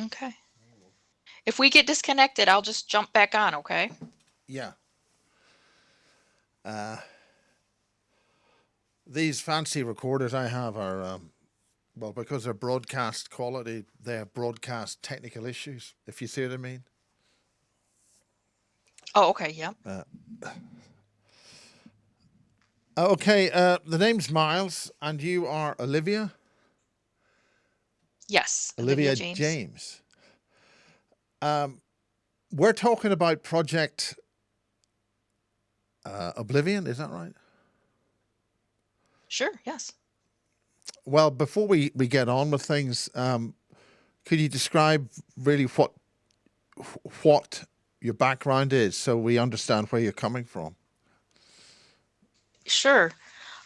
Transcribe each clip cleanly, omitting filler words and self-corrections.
Okay. If we get disconnected, I'll just jump back on, okay? Yeah. Uh, these fancy recorders I have are, well, because they're broadcast quality, they have broadcast technical issues, if you see what I mean. Oh, okay, yeah. Uh, okay, the name's Miles, and you are Olivia? Yes, Olivia Olivia James. James. Um, we're talking about Project Oblivion, is that right? Sure, yes. Well, before we get on with things, could you describe really what your background is so we understand where you're coming from? Sure.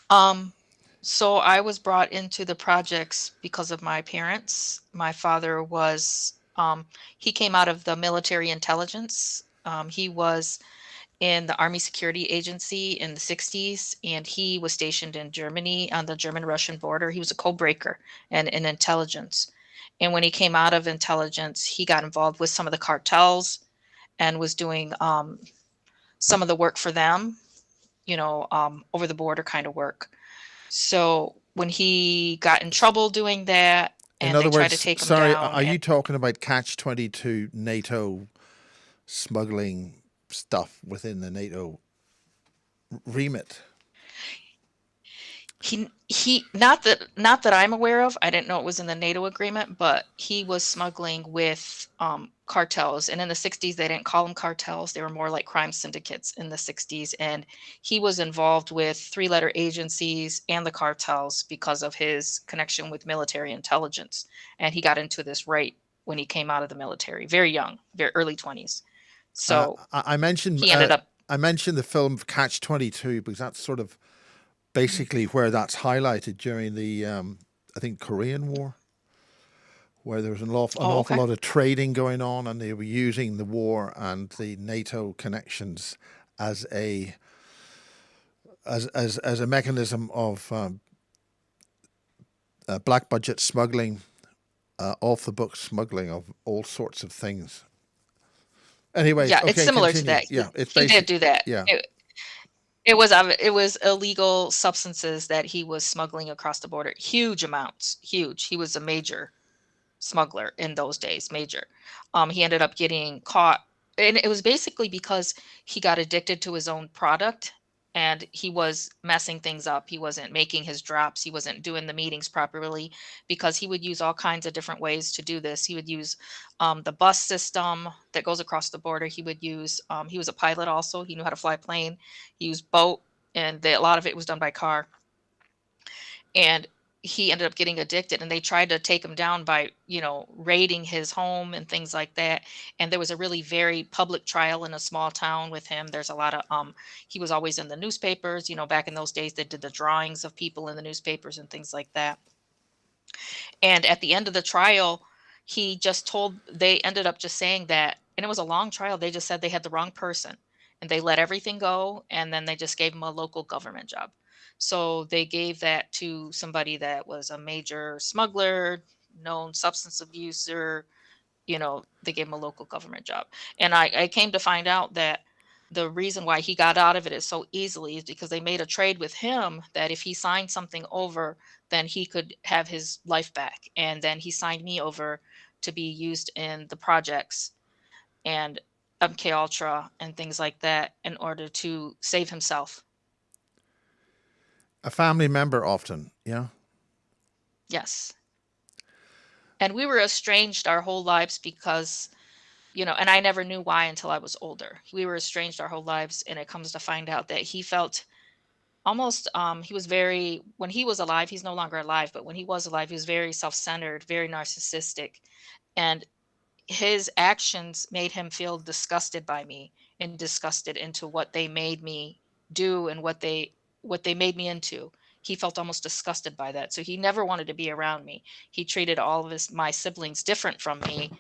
Um, so I was brought into the projects because of my parents. My father was, he came out of the military intelligence. He was in the Army Security Agency in the 60s, and he was stationed in Germany on the German-Russian border. He was a code-breaker and in intelligence. And when he came out of intelligence, he got involved with some of the cartels and was doing some of the work for them, over the border kind of work. So when he got in trouble doing that In and they other tried to words, take him sorry, down, are and you talking about Catch 22 NATO smuggling stuff within the NATO remit? he not that I'm aware of. I didn't know it was in the NATO agreement, but he was smuggling with cartels. And in the 60s, they didn't call them cartels. They were more like crime syndicates in the 60s. And he was involved with three-letter agencies and the cartels because of his connection with military intelligence. And he got into this right when he came out of the military, very young, very early 20s. Uh, So I mentioned he ended up. I mentioned the film Catch 22 because that's sort of basically where that's highlighted during the I think Korean War, where there was an Oh, awful okay. lot of trading going on, and they were using the war and the NATO connections as as a mechanism of black budget smuggling, off the book smuggling of all sorts of things. Anyways, Yeah, it's okay, similar to continue. that. Yeah, it's He did basic. do that. Yeah, It was illegal substances that he was smuggling across the border. Huge amounts, huge. He was a major smuggler in those days, major. He ended up getting caught, and it was basically because he got addicted to his own product and he was messing things up. He wasn't making his drops. He wasn't doing the meetings properly because he would use all kinds of different ways to do this. He would use the bus system that goes across the border. He would use, he was a pilot also. He knew how to fly a plane. He used boat, and a lot of it was done by car. And he ended up getting addicted, and they tried to take him down by raiding his home and things like that. And there was a really very public trial in a small town with him. There's a lot of he was always in the newspapers. Back in those days they did the drawings of people in the newspapers and things like that. And at the end of the trial, they ended up just saying that, and it was a long trial. They just said they had the wrong person, and they let everything go, and then they just gave him a local government job. So they gave that to somebody that was a major smuggler, known substance abuser. They gave him a local government job. And I came to find out that the reason why he got out of it is so easily is because they made a trade with him that if he signed something over, then he could have his life back. And then he signed me over to be used in the projects and MK Ultra and things like that in order to save himself. a family member often. Yeah. Yes. And we were estranged our whole lives because, and I never knew why until I was older. We were estranged our whole lives, and it comes to find out that he felt almost he was very, when he was alive, he's no longer alive, but when he was alive, he was very self-centered, very narcissistic. And his actions made him feel disgusted by me and disgusted into what they made me do and what they made me into. He felt almost disgusted by that. So he never wanted to be around me. He treated all of my siblings different from me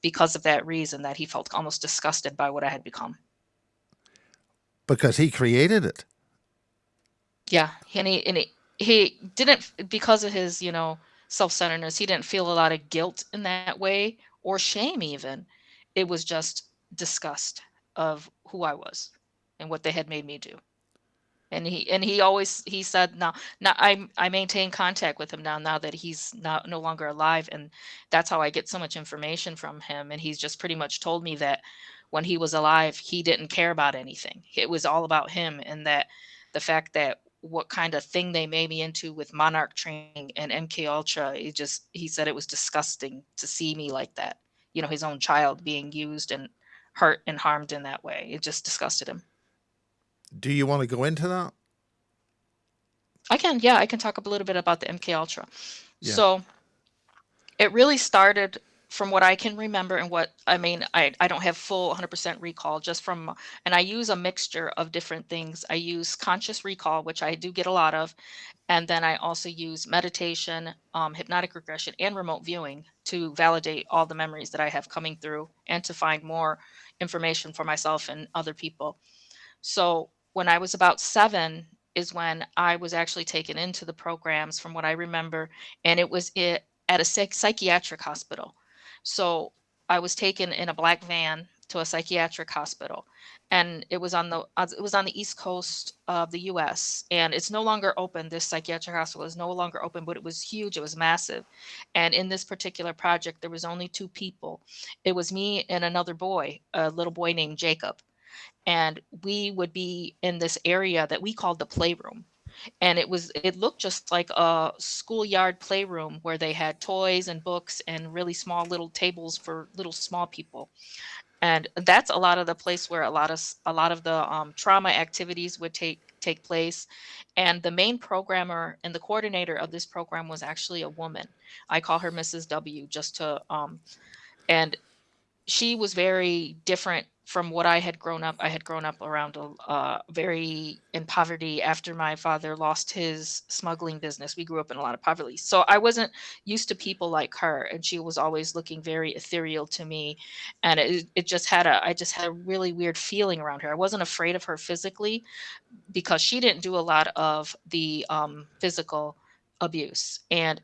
because of that reason, that he felt almost disgusted by what I had become. Because he created it. Yeah, and he didn't, because of his self-centeredness. He didn't feel a lot of guilt in that way or shame even. It was just disgust of who I was and what they had made me do. And he said, now I maintain contact with him now that he's not no longer alive, and that's how I get so much information from him. And he's just pretty much told me that when he was alive, he didn't care about anything. It was all about him, and that the fact that what kind of thing they made me into with Monarch training and MK Ultra, he said it was disgusting to see me like that. His own child being used and hurt and harmed in that way. It just disgusted him. Do you want to go into that? Yeah, I can talk a little bit about the MK Ultra. Yeah. So it really started from what I can remember, and what I mean, I don't have full 100% recall, just from, and I use a mixture of different things. I use conscious recall, which I do get a lot of, and then I also use meditation, hypnotic regression, and remote viewing to validate all the memories that I have coming through and to find more information for myself and other people. So when I was about 7 is when I was actually taken into the programs from what I remember, and it was at a psychiatric hospital. So I was taken in a black van to a psychiatric hospital, and it was on the East Coast of the US, and it's no longer open. This psychiatric hospital is no longer open, but it was huge, it was massive. And in this particular project, there was only 2 people. It was me and another boy, a little boy named Jacob, and we would be in this area that we called the playroom. And it looked just like a schoolyard playroom where they had toys and books and really small little tables for little small people. And that's a lot of the place where a lot of the trauma activities would take place. And the main programmer and the coordinator of this program was actually a woman. I call her Mrs. W, just to and she was very different from what I had grown up. I had grown up around very in poverty after my father lost his smuggling business. We grew up in a lot of poverty. So I wasn't used to people like her, and she was always looking very ethereal to me. And I just had a really weird feeling around her. I wasn't afraid of her physically because she didn't do a lot of the physical abuse. And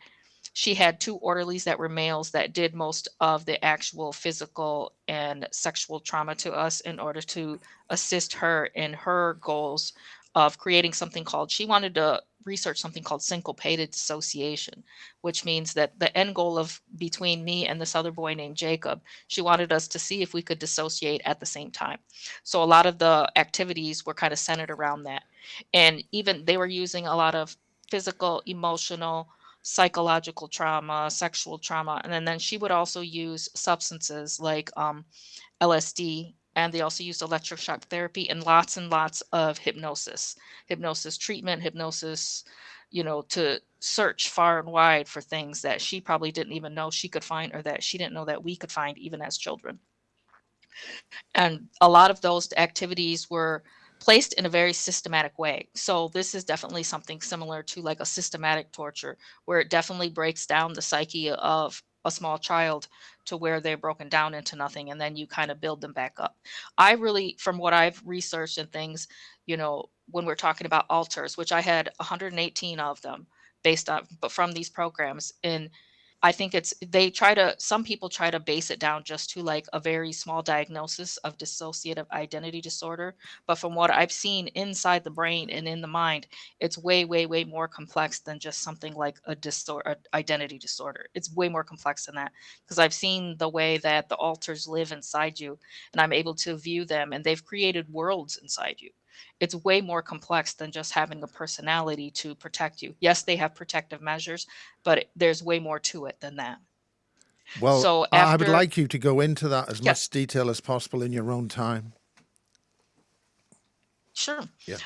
she had 2 orderlies that were males that did most of the actual physical and sexual trauma to us in order to assist her in her goals of creating something called, she wanted to research something called syncopated dissociation, which means that the end goal of between me and this other boy named Jacob, she wanted us to see if we could dissociate at the same time. So a lot of the activities were kind of centered around that. And even they were using a lot of physical, emotional, psychological trauma, sexual trauma, and then she would also use substances like LSD, and they also used electroshock therapy and lots of hypnosis treatment, hypnosis, to search far and wide for things that she probably didn't even know she could find, or that she didn't know that we could find even as children. And a lot of those activities were placed in a very systematic way. So this is definitely something similar to like a systematic torture, where it definitely breaks down the psyche of a small child to where they're broken down into nothing, and then you kind of build them back up. I really, from what I've researched and things, when we're talking about altars, which I had 118 of them based on, but from these programs, and I think some people try to base it down just to like a very small diagnosis of dissociative identity disorder. But from what I've seen inside the brain and in the mind, it's way, way, way more complex than just something like identity disorder. It's way more complex than that, because I've seen the way that the alters live inside you, and I'm able to view them, and they've created worlds inside you. It's way more complex than just having a personality to protect you. Yes, they have protective measures, but there's way more to it than that. Well, So I would after, like you to go into that as much yes, detail as possible in your own time. sure. Yeah.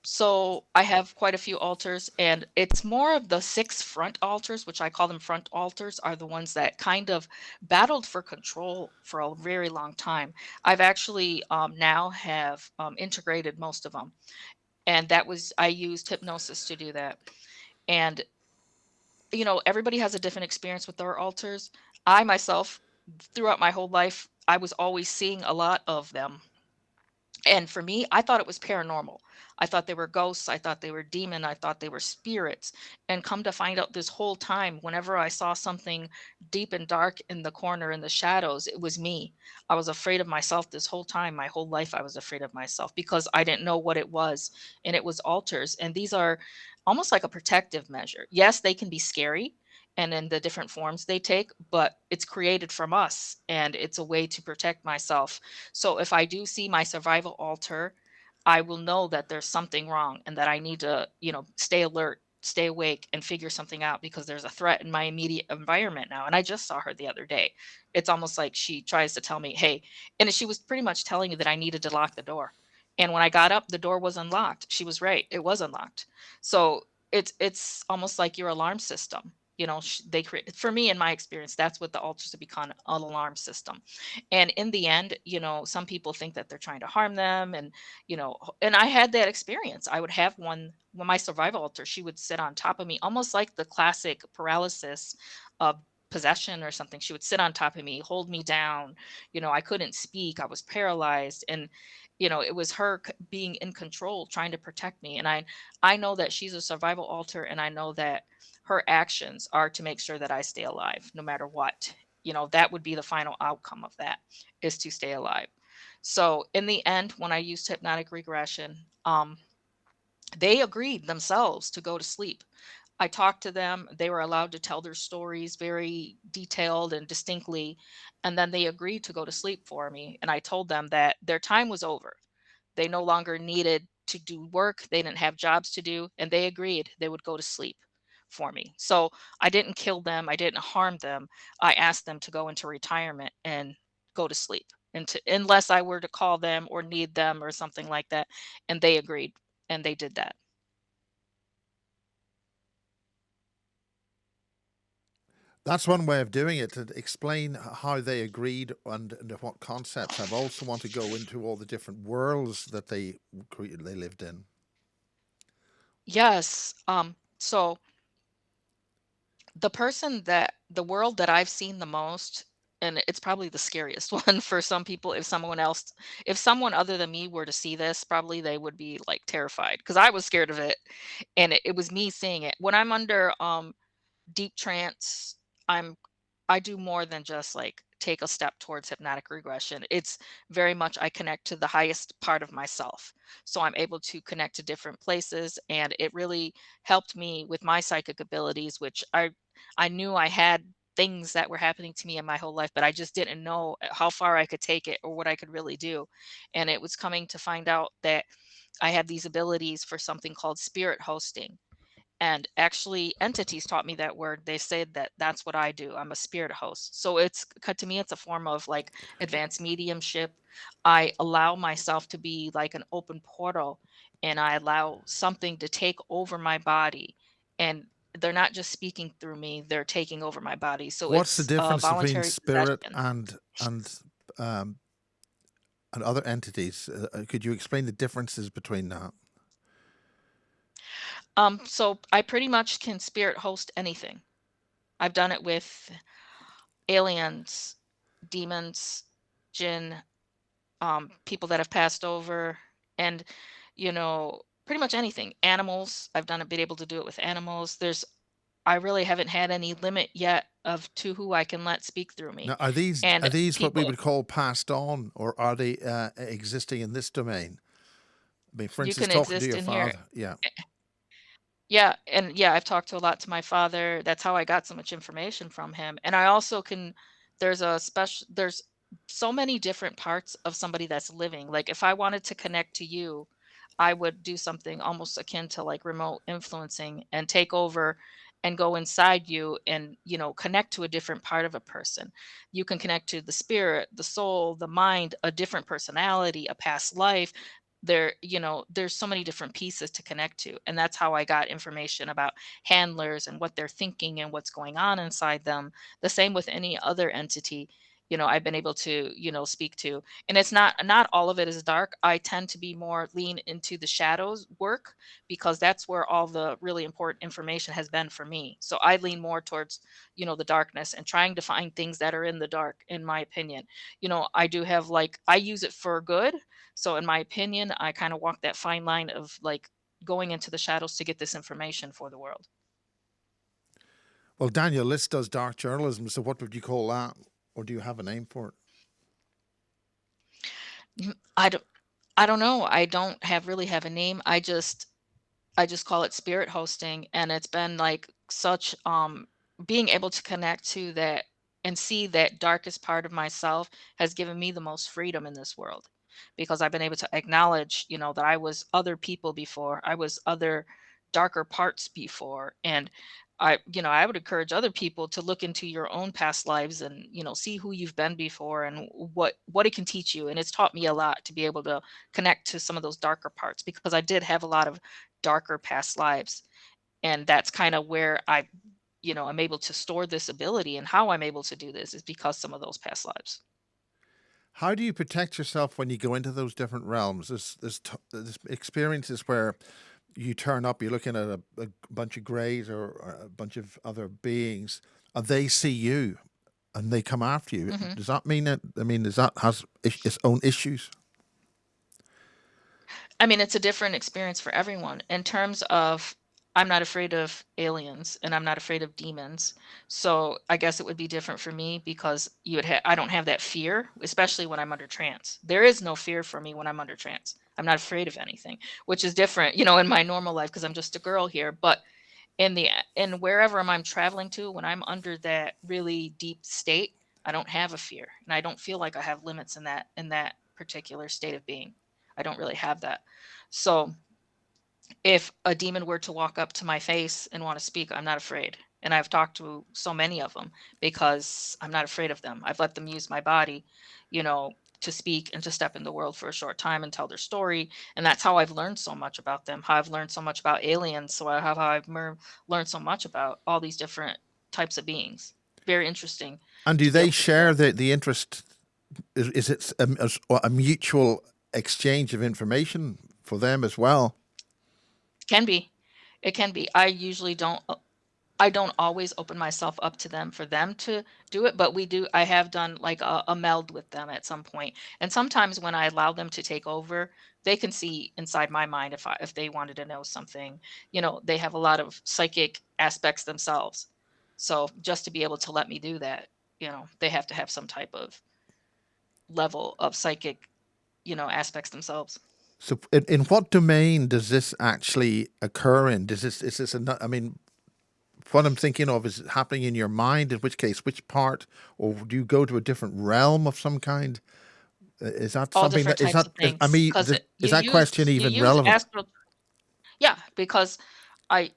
So I have quite a few altars, and it's more of the 6 front altars, which I call them front altars, are the ones that kind of battled for control for a very long time. I've actually now have integrated most of them, and I used hypnosis to do that. And everybody has a different experience with their altars. I myself, throughout my whole life, I was always seeing a lot of them. And for me, I thought it was paranormal. I thought they were ghosts. I thought they were demon. I thought they were spirits. And come to find out this whole time, whenever I saw something deep and dark in the corner in the shadows, it was me. I was afraid of myself this whole time. My whole life, I was afraid of myself because I didn't know what it was. And it was altars. And these are almost like a protective measure. Yes, they can be scary and in the different forms they take, but it's created from us and it's a way to protect myself. So if I do see my survival alter, I will know that there's something wrong and that I need to, stay alert, stay awake, and figure something out because there's a threat in my immediate environment now. And I just saw her the other day. It's almost like she tries to tell me, hey, and she was pretty much telling me that I needed to lock the door. And when I got up, the door was unlocked. She was right. It was unlocked. So it's almost like your alarm system. They create, for me in my experience, that's what the altars have become, an alarm system. And in the end, some people think that they're trying to harm them. And, and I had that experience. I would have one, when my survival altar, she would sit on top of me, almost like the classic paralysis of possession or something. She would sit on top of me, hold me down. I couldn't speak. I was paralyzed. And, it was her being in control, trying to protect me. And I know that she's a survival altar. And I know that her actions are to make sure that I stay alive no matter what. That would be the final outcome of that, is to stay alive. So in the end, when I used hypnotic regression, they agreed themselves to go to sleep. I talked to them. They were allowed to tell their stories very detailed and distinctly. And then they agreed to go to sleep for me. And I told them that their time was over. They no longer needed to do work. They didn't have jobs to do. And they agreed they would go to sleep for me. So I didn't kill them. I didn't harm them. I asked them to go into retirement and go to sleep, and unless I were to call them or need them or something like that. And they agreed, and they did that. That's one way of doing it. To explain how they agreed and what concepts. I've also want to go into all the different worlds that they lived in. Yes. So the world that I've seen the most, and it's probably the scariest one for some people. If someone other than me were to see this, probably they would be like terrified because I was scared of it. And it was me seeing it. When I'm under deep trance, I'm I do more than just like take a step towards hypnotic regression. It's very much I connect to the highest part of myself. So I'm able to connect to different places, and it really helped me with my psychic abilities, which I knew I had things that were happening to me in my whole life, but I just didn't know how far I could take it or what I could really do. And it was coming to find out that I had these abilities for something called spirit hosting. And actually, entities taught me that word. They said that that's what I do. I'm a spirit host. So it's cut to me, it's a form of like advanced mediumship. I allow myself to be like an open portal, and I allow something to take over my body. And they're not just speaking through me, they're taking over my body. So What's the it's a difference between voluntary spirit possession. um, and other entities? Could you explain the differences between that? So I pretty much can spirit host anything. I've done it with aliens, demons, jinn, people that have passed over, and pretty much anything. Animals, I've done it, been able to do it with animals. I really haven't had any limit yet of to who I can let speak through me. Now, are these And are these what we people, would call passed on, or are they existing in this domain? I mean, for you instance, can talking to exist your in here. father. Yeah. Yeah, and yeah, I've talked to a lot to my father. That's how I got so much information from him. And I also can there's so many different parts of somebody that's living. Like if I wanted to connect to you, I would do something almost akin to like remote influencing and take over and go inside you and, connect to a different part of a person. You can connect to the spirit, the soul, the mind, a different personality, a past life. There's so many different pieces to connect to. And that's how I got information about handlers and what they're thinking and what's going on inside them. The same with any other entity. I've been able to, speak to. And it's not all of it is dark. I tend to be more lean into the shadows work because that's where all the really important information has been for me. So I lean more towards, the darkness and trying to find things that are in the dark, in my opinion. I do have like I use it for good. So in my opinion, I kind of walk that fine line of like going into the shadows to get this information for the world. Well, Daniel, this does dark journalism. So what would you call that, or do you have a name for it? I don't I don't know. I don't have really have a name. I just call it spirit hosting, and it's been like such being able to connect to that and see that darkest part of myself has given me the most freedom in this world, because I've been able to acknowledge, that I was other people before. I was other darker parts before. And I would encourage other people to look into your own past lives and, see who you've been before and what it can teach you. And it's taught me a lot to be able to connect to some of those darker parts, because I did have a lot of darker past lives. And that's kind of where I'm able to store this ability, and how I'm able to do this is because some of those past lives. How do you protect yourself when you go into those different realms? There's experiences where you turn up, you're looking at a bunch of greys or a bunch of other beings, and they see you and they come after you. hmm Does that mean that? I mean, does that has its own issues? I mean, it's a different experience for everyone in terms of I'm not afraid of aliens and I'm not afraid of demons. So I guess it would be different for me because I don't have that fear, especially when I'm under trance. There is no fear for me when I'm under trance. I'm not afraid of anything, which is different, in my normal life because I'm just a girl here. But in wherever I'm traveling to, when I'm under that really deep state, I don't have a fear, and I don't feel like I have limits in that particular state of being. I don't really have that. So if a demon were to walk up to my face and want to speak, I'm not afraid. And I've talked to so many of them because I'm not afraid of them. I've let them use my body, you know, to speak and to step in the world for a short time and tell their story. And that's how I've learned so much about them, how I've learned so much about aliens. So I have how learned so much about all these different types of beings. Very interesting And do to be they able to do share that. the interest? Is it a mutual exchange of information for them as well? Can be. It can be. I don't always open myself up to them for them to do it, but I have done like a meld with them at some point. And sometimes when I allow them to take over, they can see inside my mind if they wanted to know something. They have a lot of psychic aspects themselves. So just to be able to let me do that, they have to have some type of level of psychic, aspects themselves. So, in what domain does this actually occur in? Does this is this a? I mean, what I'm thinking of is it happening in your mind. In which case, which part, or do you go to a different realm of some kind? Is that All something different that is types that? of I things, mean, because is you that question use you even use relevant? astral. Yeah, because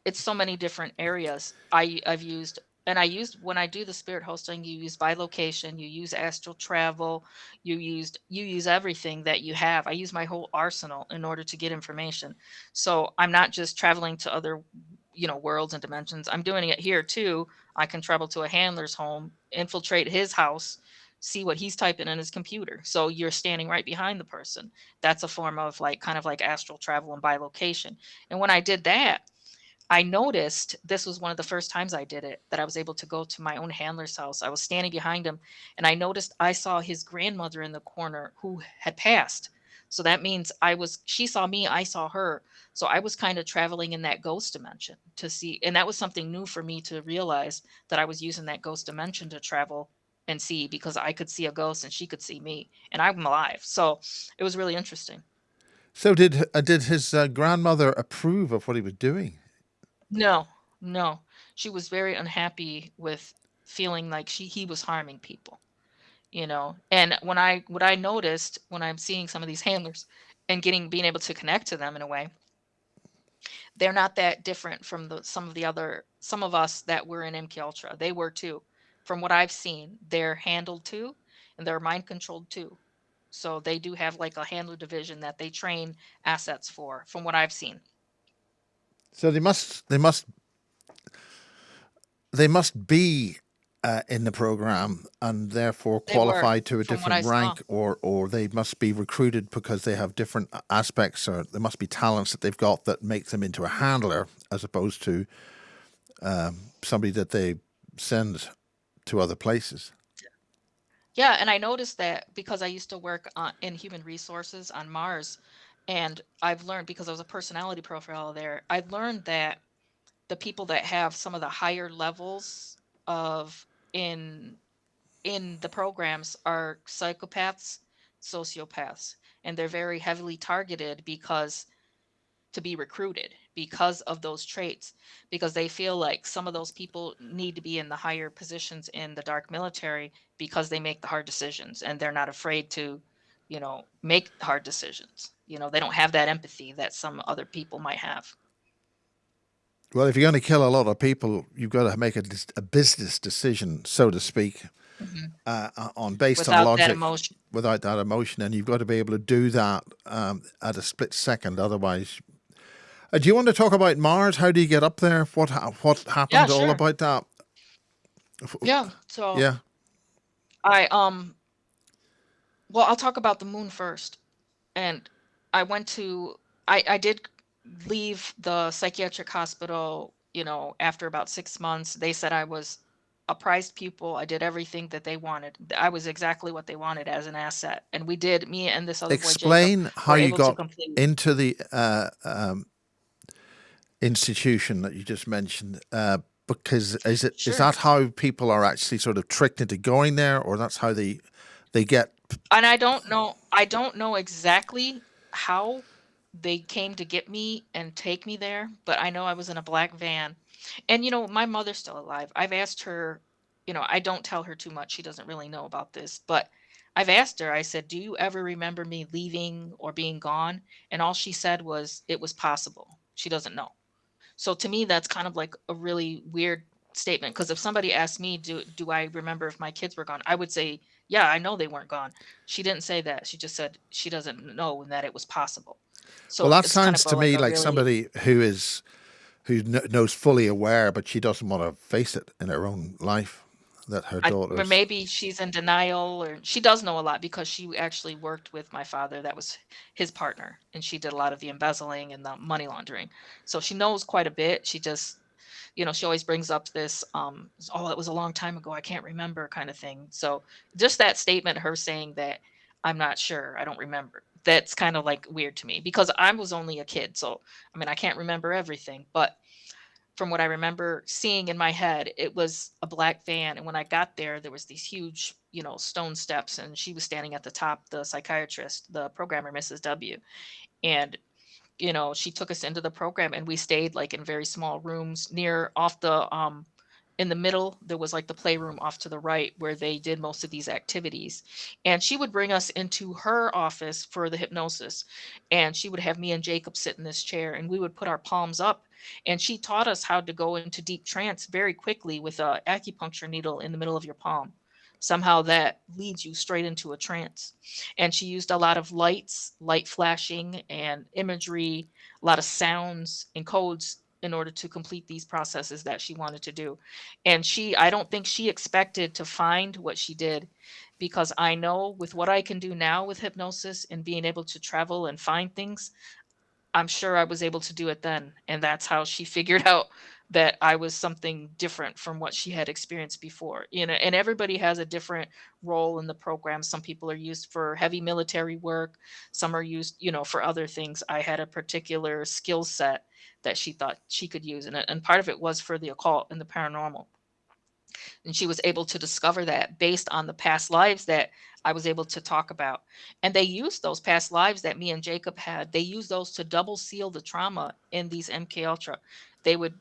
it's so many different areas. I've used and I used when I do the spirit hosting, you use bilocation, you use astral travel, you use everything that you have. I use my whole arsenal in order to get information. So I'm not just traveling to other, worlds and dimensions. I'm doing it here too. I can travel to a handler's home, infiltrate his house, see what he's typing in his computer. So you're standing right behind the person. That's a form of like kind of like astral travel and bilocation. And when I did that, I noticed this was one of the first times I did it that I was able to go to my own handler's house. I was standing behind him and I noticed I saw his grandmother in the corner who had passed. So that means she saw me, I saw her. So I was kind of traveling in that ghost dimension to see. And that was something new for me to realize, that I was using that ghost dimension to travel and see, because I could see a ghost and she could see me and I'm alive. So it was really interesting. So, did his grandmother approve of what he was doing? No, no. She was very unhappy with feeling like he was harming people, And what I noticed when I'm seeing some of these handlers and being able to connect to them in a way, they're not that different from some of us that were in MK Ultra. They were too. From what I've seen, they're handled too, and they're mind controlled too. So they do have like a handler division that they train assets for, from what I've seen. So they must be in the program and therefore They were, qualified to a from what different I saw. rank, or they must be recruited because they have different aspects, or there must be talents that they've got that make them into a handler as opposed to somebody that they send to other places. Yeah, and I noticed that because I used to work in human resources on Mars, and I've learned because I was a personality profile there, I learned that the people that have some of the higher levels of in in the programs are psychopaths, sociopaths, and they're very heavily targeted because to be recruited because of those traits, because they feel like some of those people need to be in the higher positions in the dark military because they make the hard decisions and they're not afraid to, make hard decisions. They don't have that empathy that some other people might have. Well, if you're going to kill a lot of people, you've got to make a business decision, so to speak, Mhm. on based on Without that logic, emotion. without that emotion, and you've got to be able to do that at a split second. Otherwise, do you want to talk about Mars? How do you get up there? What Yeah, happened? All sure. about that? Yeah. So Yeah. I well, I'll talk about the moon first. And I went to I did leave the psychiatric hospital, after about 6 months. They said I was a prized pupil. I did everything that they wanted. I was exactly what they wanted as an asset. And me and this other boy, Jacob, Explain how were you able to got complete. into the institution that you just mentioned. Because is Sure. that how people are actually sort of tricked into going there, or that's how they get? And I don't know exactly how they came to get me and take me there, but I know I was in a black van. And my mother's still alive. I've asked her, I don't tell her too much. She doesn't really know about this, but I've asked her, I said, "Do you ever remember me leaving or being gone?" And all she said was it was possible. She doesn't know. So to me, that's kind of like a really weird statement, because if somebody asked me, do I remember if my kids were gone? I would say, yeah, I know they weren't gone. She didn't say that. She just said she doesn't know and that it was possible. Well, So that it's kind of sounds to like me a like really. somebody who knows fully aware, but she doesn't want to face it in her own life that her Or daughters. maybe she's in denial, or she does know a lot because she actually worked with my father. That was his partner, and she did a lot of the embezzling and the money laundering. So she knows quite a bit. She just, she always brings up this, oh, it was a long time ago, I can't remember, kind of thing. So just that statement, her saying that I'm not sure, I don't remember, that's kind of like weird to me because I was only a kid. So I mean, I can't remember everything, but from what I remember seeing in my head, it was a black van. And when I got there, there was these huge, stone steps, and she was standing at the top, the psychiatrist, the programmer, Mrs. W. And she took us into the program, and we stayed like in very small rooms near off the in the middle. There was like the playroom off to the right where they did most of these activities. And she would bring us into her office for the hypnosis. And she would have me and Jacob sit in this chair, and we would put our palms up. And she taught us how to go into deep trance very quickly with a acupuncture needle in the middle of your palm. Somehow that leads you straight into a trance. And she used a lot of light flashing and imagery, a lot of sounds and codes in order to complete these processes that she wanted to do. And I don't think she expected to find what she did, because I know with what I can do now with hypnosis and being able to travel and find things, I'm sure I was able to do it then. And that's how she figured out that I was something different from what she had experienced before. And everybody has a different role in the program. Some people are used for heavy military work, some are used, for other things. I had a particular skill set that she thought she could use. And part of it was for the occult and the paranormal. And she was able to discover that based on the past lives that I was able to talk about. And they used those past lives that me and Jacob had. They used those to double seal the trauma in these MK Ultra. They would,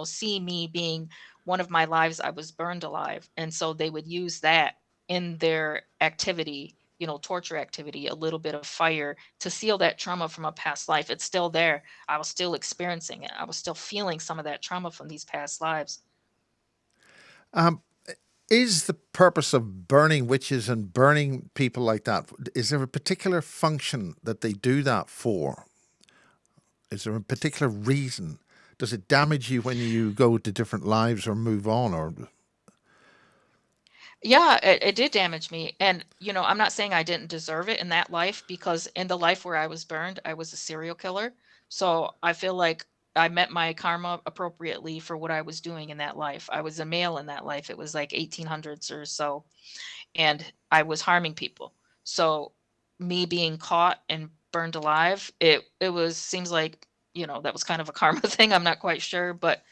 see me being one of my lives, I was burned alive. And so they would use that in their activity, torture activity, a little bit of fire to seal that trauma from a past life. It's still there. I was still experiencing it. I was still feeling some of that trauma from these past lives. Um, is the purpose of burning witches and burning people like that? Is there a particular function that they do that for? Is there a particular reason? Does it damage you when you go to different lives or move on, or? Yeah, it did damage me. And, I'm not saying I didn't deserve it in that life because in the life where I was burned, I was a serial killer. So I feel like I met my karma appropriately for what I was doing in that life. I was a male in that life. It was like 1800s or so, and I was harming people. So me being caught and burned alive, it was seems like, that was kind of a karma thing. I'm not quite sure, but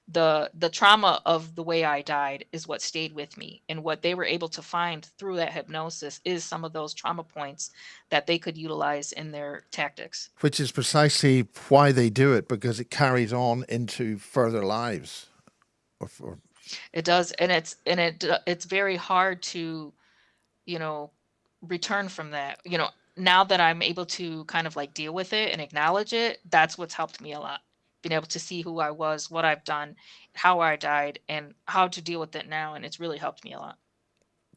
the trauma of the way I died is what stayed with me. And what they were able to find through that hypnosis is some of those trauma points that they could utilize in their tactics. Which is precisely why they do it, because it carries on into further lives. Or It does, and it's very hard to, you know, return from that. Now that I'm able to kind of like deal with it and acknowledge it, that's what's helped me a lot. Being able to see who I was, what I've done, how I died, and how to deal with it now. And it's really helped me a lot.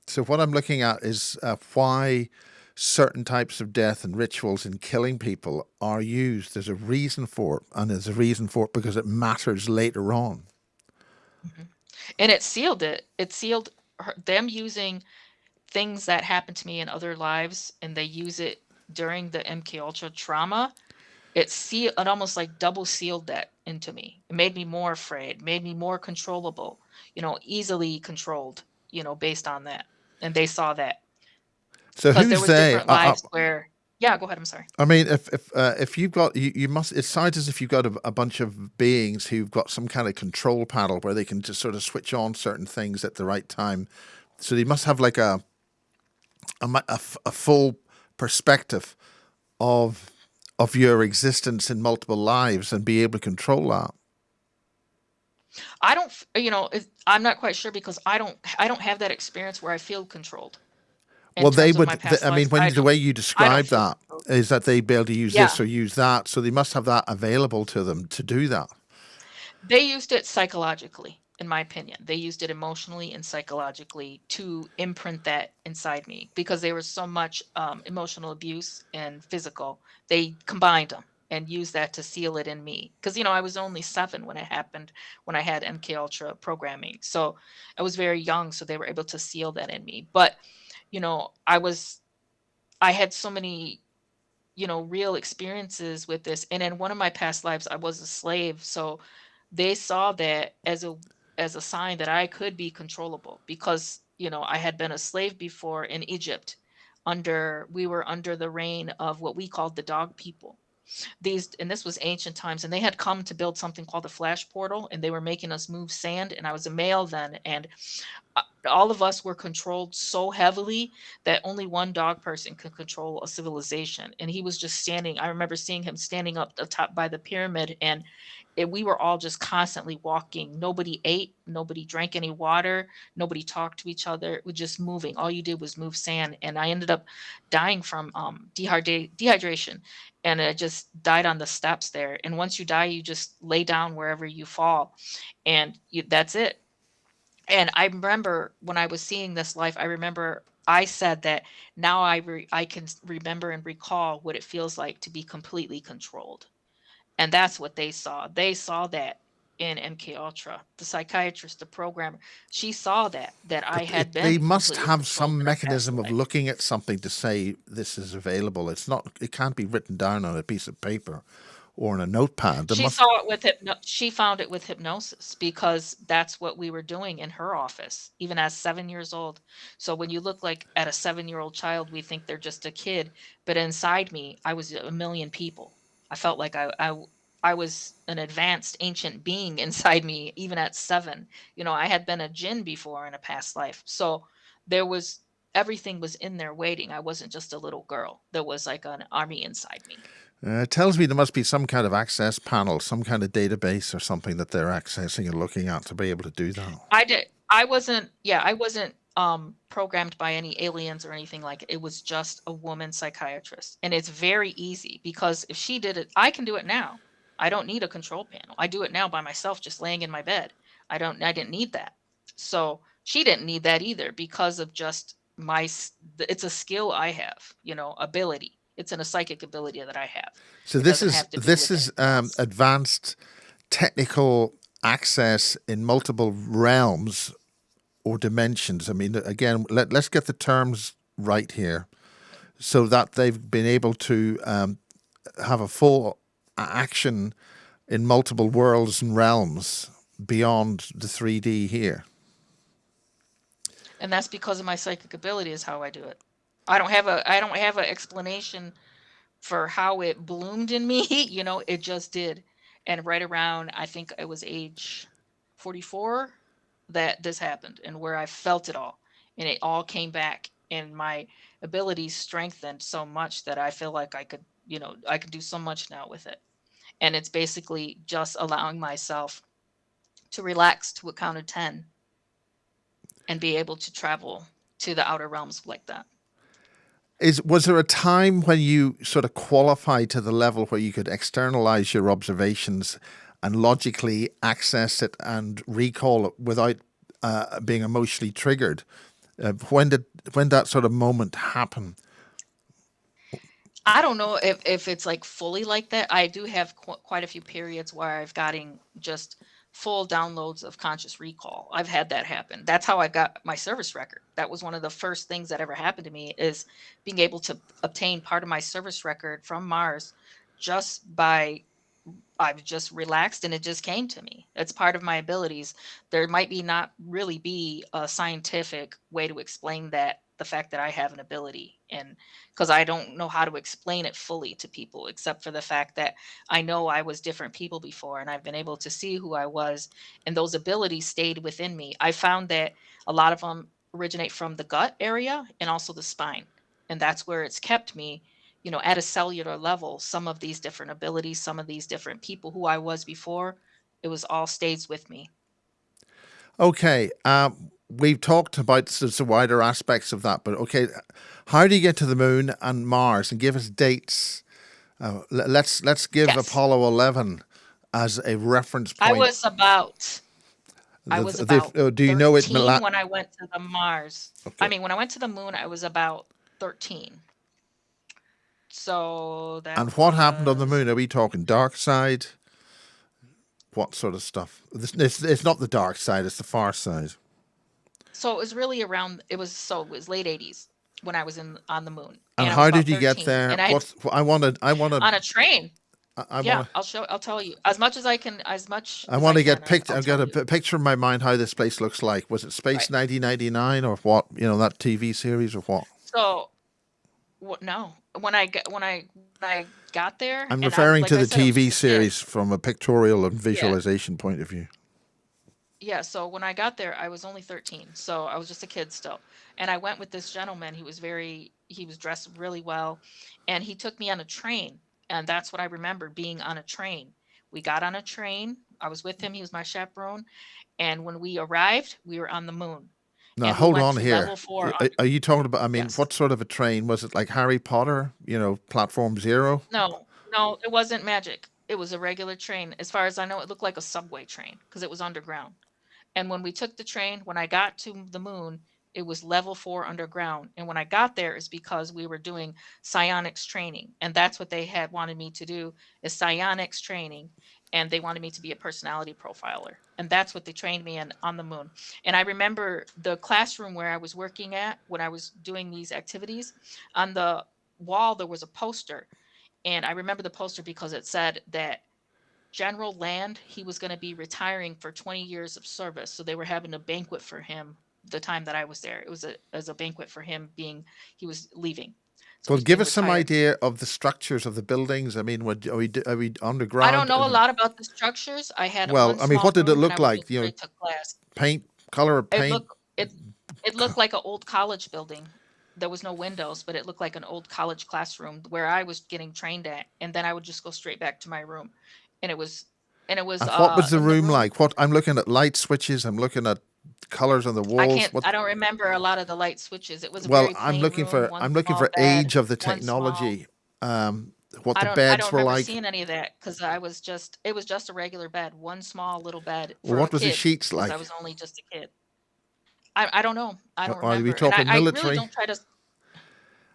so what I'm looking at is why certain types of death and rituals in killing people are used. There's a reason for it, and there's a reason for it because it matters later on. Mhm. And it sealed it. It sealed them using things that happened to me in other lives, and they use it during the MK Ultra trauma. It almost like double sealed that into me. It made me more afraid, made me more controllable, easily controlled, based on that. And they saw that So because there who's was they? different lives where, yeah, go ahead. I'm sorry. I mean, if you've got you must. It sounds as if you've got a bunch of beings who've got some kind of control panel where they can just sort of switch on certain things at the right time. So they must have like a full perspective of your existence in multiple lives and be able to control that. I don't, I'm not quite sure because I don't have that experience where I feel controlled in Well, they terms of would. my past I mean, lives. when the way you I don't describe feel that controlled. is that they be able to use this Yeah. or use that, so they must have that available to them to do that. They used it psychologically, in my opinion. They used it emotionally and psychologically to imprint that inside me because there was so much emotional abuse and physical. They combined them and used that to seal it in me. Because, I was only 7 when it happened, when I had MK Ultra programming. So I was very young. So they were able to seal that in me. But, I had so many real experiences with this. And in one of my past lives, I was a slave. So they saw that as a sign that I could be controllable because, I had been a slave before in Egypt. We were under the reign of what we called the dog people. And this was ancient times, and they had come to build something called the flash portal, and they were making us move sand. And I was a male then, and all of us were controlled so heavily that only one dog person could control a civilization. And he was just standing. I remember seeing him standing up the top by the pyramid, and we were all just constantly walking. Nobody ate, nobody drank any water, nobody talked to each other. It was just moving. All you did was move sand. And I ended up dying from dehydration. And I just died on the steps there. And once you die, you just lay down wherever you fall. And that's it. And I remember when I was seeing this life, I remember I said that now I can remember and recall what it feels like to be completely controlled. And that's what they saw. They saw that in MK Ultra. The psychiatrist, the programmer, she saw that I But had they been must completely have controlled some in a past mechanism of life. looking at something to say this is available. It's not. It can't be written down on a piece of paper or on a notepad. There She must. saw it with she found it with hypnosis because that's what we were doing in her office, even as 7 years old. So when you look like at a 7-year-old child, we think they're just a kid, but inside me, I was a million people. I felt like I was an advanced ancient being inside me even at 7. I had been a jinn before in a past life. So there was everything was in there waiting. I wasn't just a little girl. There was like an army inside me. It tells me there must be some kind of access panel, some kind of database or something that they're accessing and looking at to be able to do that. I wasn't, programmed by any aliens or anything like it. It was just a woman psychiatrist, and it's very easy because if she did it, I can do it now. I don't need a control panel. I do it now by myself just laying in my bed. I didn't need that. So, she didn't need that either because of just it's a skill I have, ability. It's a psychic ability that I have. So It this doesn't is have to do with anything else. advanced technical access in multiple realms or dimensions? I mean, again, let's get the terms right here, so that they've been able to have a full action in multiple worlds and realms beyond the 3D here. And that's because of my psychic ability is how I do it. I don't have a explanation for how it bloomed in me, it just did. And right around, I think it was age 44 that this happened and where I felt it all. And it all came back and my abilities strengthened so much that I feel like I could do so much now with it. And it's basically just allowing myself to relax to a count of 10 and be able to travel to the outer realms like that. Was there a time when you sort of qualified to the level where you could externalize your observations and logically access it and recall it without being emotionally triggered? When that sort of moment happen? I don't know if it's like fully like that. I do have quite a few periods where I've gotten just full downloads of conscious recall. I've had that happen. That's how I got my service record. That was one of the first things that ever happened to me is being able to obtain part of my service record from Mars just by I've just relaxed and it just came to me. It's part of my abilities. There might be not really be a scientific way to explain that the fact that I have an ability and because I don't know how to explain it fully to people except for the fact that I know I was different people before and I've been able to see who I was and those abilities stayed within me. I found that a lot of them originate from the gut area and also the spine. And that's where it's kept me at a cellular level, some of these different abilities, some of these different people who I was before, it was all stays with me. Okay, we've talked about some wider aspects of that, but okay, how do you get to the moon and Mars? And give us dates. Let's give Yes. Apollo 11 as a reference I point. was about I was about Do you know it? 13 when I went to the Mars. I Okay. mean, when I went to the moon, I was about 13. So that And what happened on the was moon? Are we talking dark side? What sort of stuff? It's not the dark side; it's the far side. so it was really around it was late 80s when I was in on the moon And and I was how did about you get 13 there? and I had I wanted, on a train. I Yeah, want to, I'll tell you as much as I can, I want to get picked. I'll I've got tell a you. picture in my mind how this place looks like. Was it Space Right. 1999 or what? You know, that TV series or what? So, what no. When I got there I'm and I referring like to I the said I was TV just a kid. series from a pictorial and Yeah. visualization point of view. Yeah, so when I got there I was only 13. So I was just a kid still. And I went with this gentleman. He was dressed really well and he took me on a train. And that's what I remember being on a train. We got on a train. I was with him. He was my chaperone. And when we arrived, we were on the moon. Now, And we hold went on to here. level 4 under. Are you talking about? I mean, Yes. what sort of a train was it? Like Harry Potter? You know, Platform Zero? No, no, it wasn't magic. It was a regular train. As far as I know, it looked like a subway train because it was underground. And when we took the train, when I got to the moon, it was level 4 underground. And when I got there is because we were doing psionics training. And that's what they had wanted me to do is psionics training. And they wanted me to be a personality profiler. And that's what they trained me in on the moon. And I remember the classroom where I was working at when I was doing these activities. On the wall, there was a poster. And I remember the poster because it said that General Land, he was going to be retiring for 20 years of service. So they were having a banquet for him the time that I was there. It was as a banquet for him being he was leaving. So Well, he's give being us some retired. idea of the structures of the buildings. I mean, are we I don't underground? know a lot about the structures. I had Well, one I mean, small what did it room when I look was doing like? You know, to class. paint, color of It paint. looked it it looked like an old college building. There was no windows, but it looked like an old college classroom where I was getting trained at. And then I would just go straight back to my room. And it was And what was the in the room room. like? What I'm looking at light switches. I'm looking at colors on the walls. What? I don't remember a lot of the light switches. It was a Well, very plain room, one I'm looking small for bed, age of the one small. technology. What the I beds don't were remember like. seeing any of that because it was just a regular bed, one small little bed Well, for a what was the kid sheets because I like? was only just a kid. I don't know. I don't Are we remember. And talking I really military? don't try to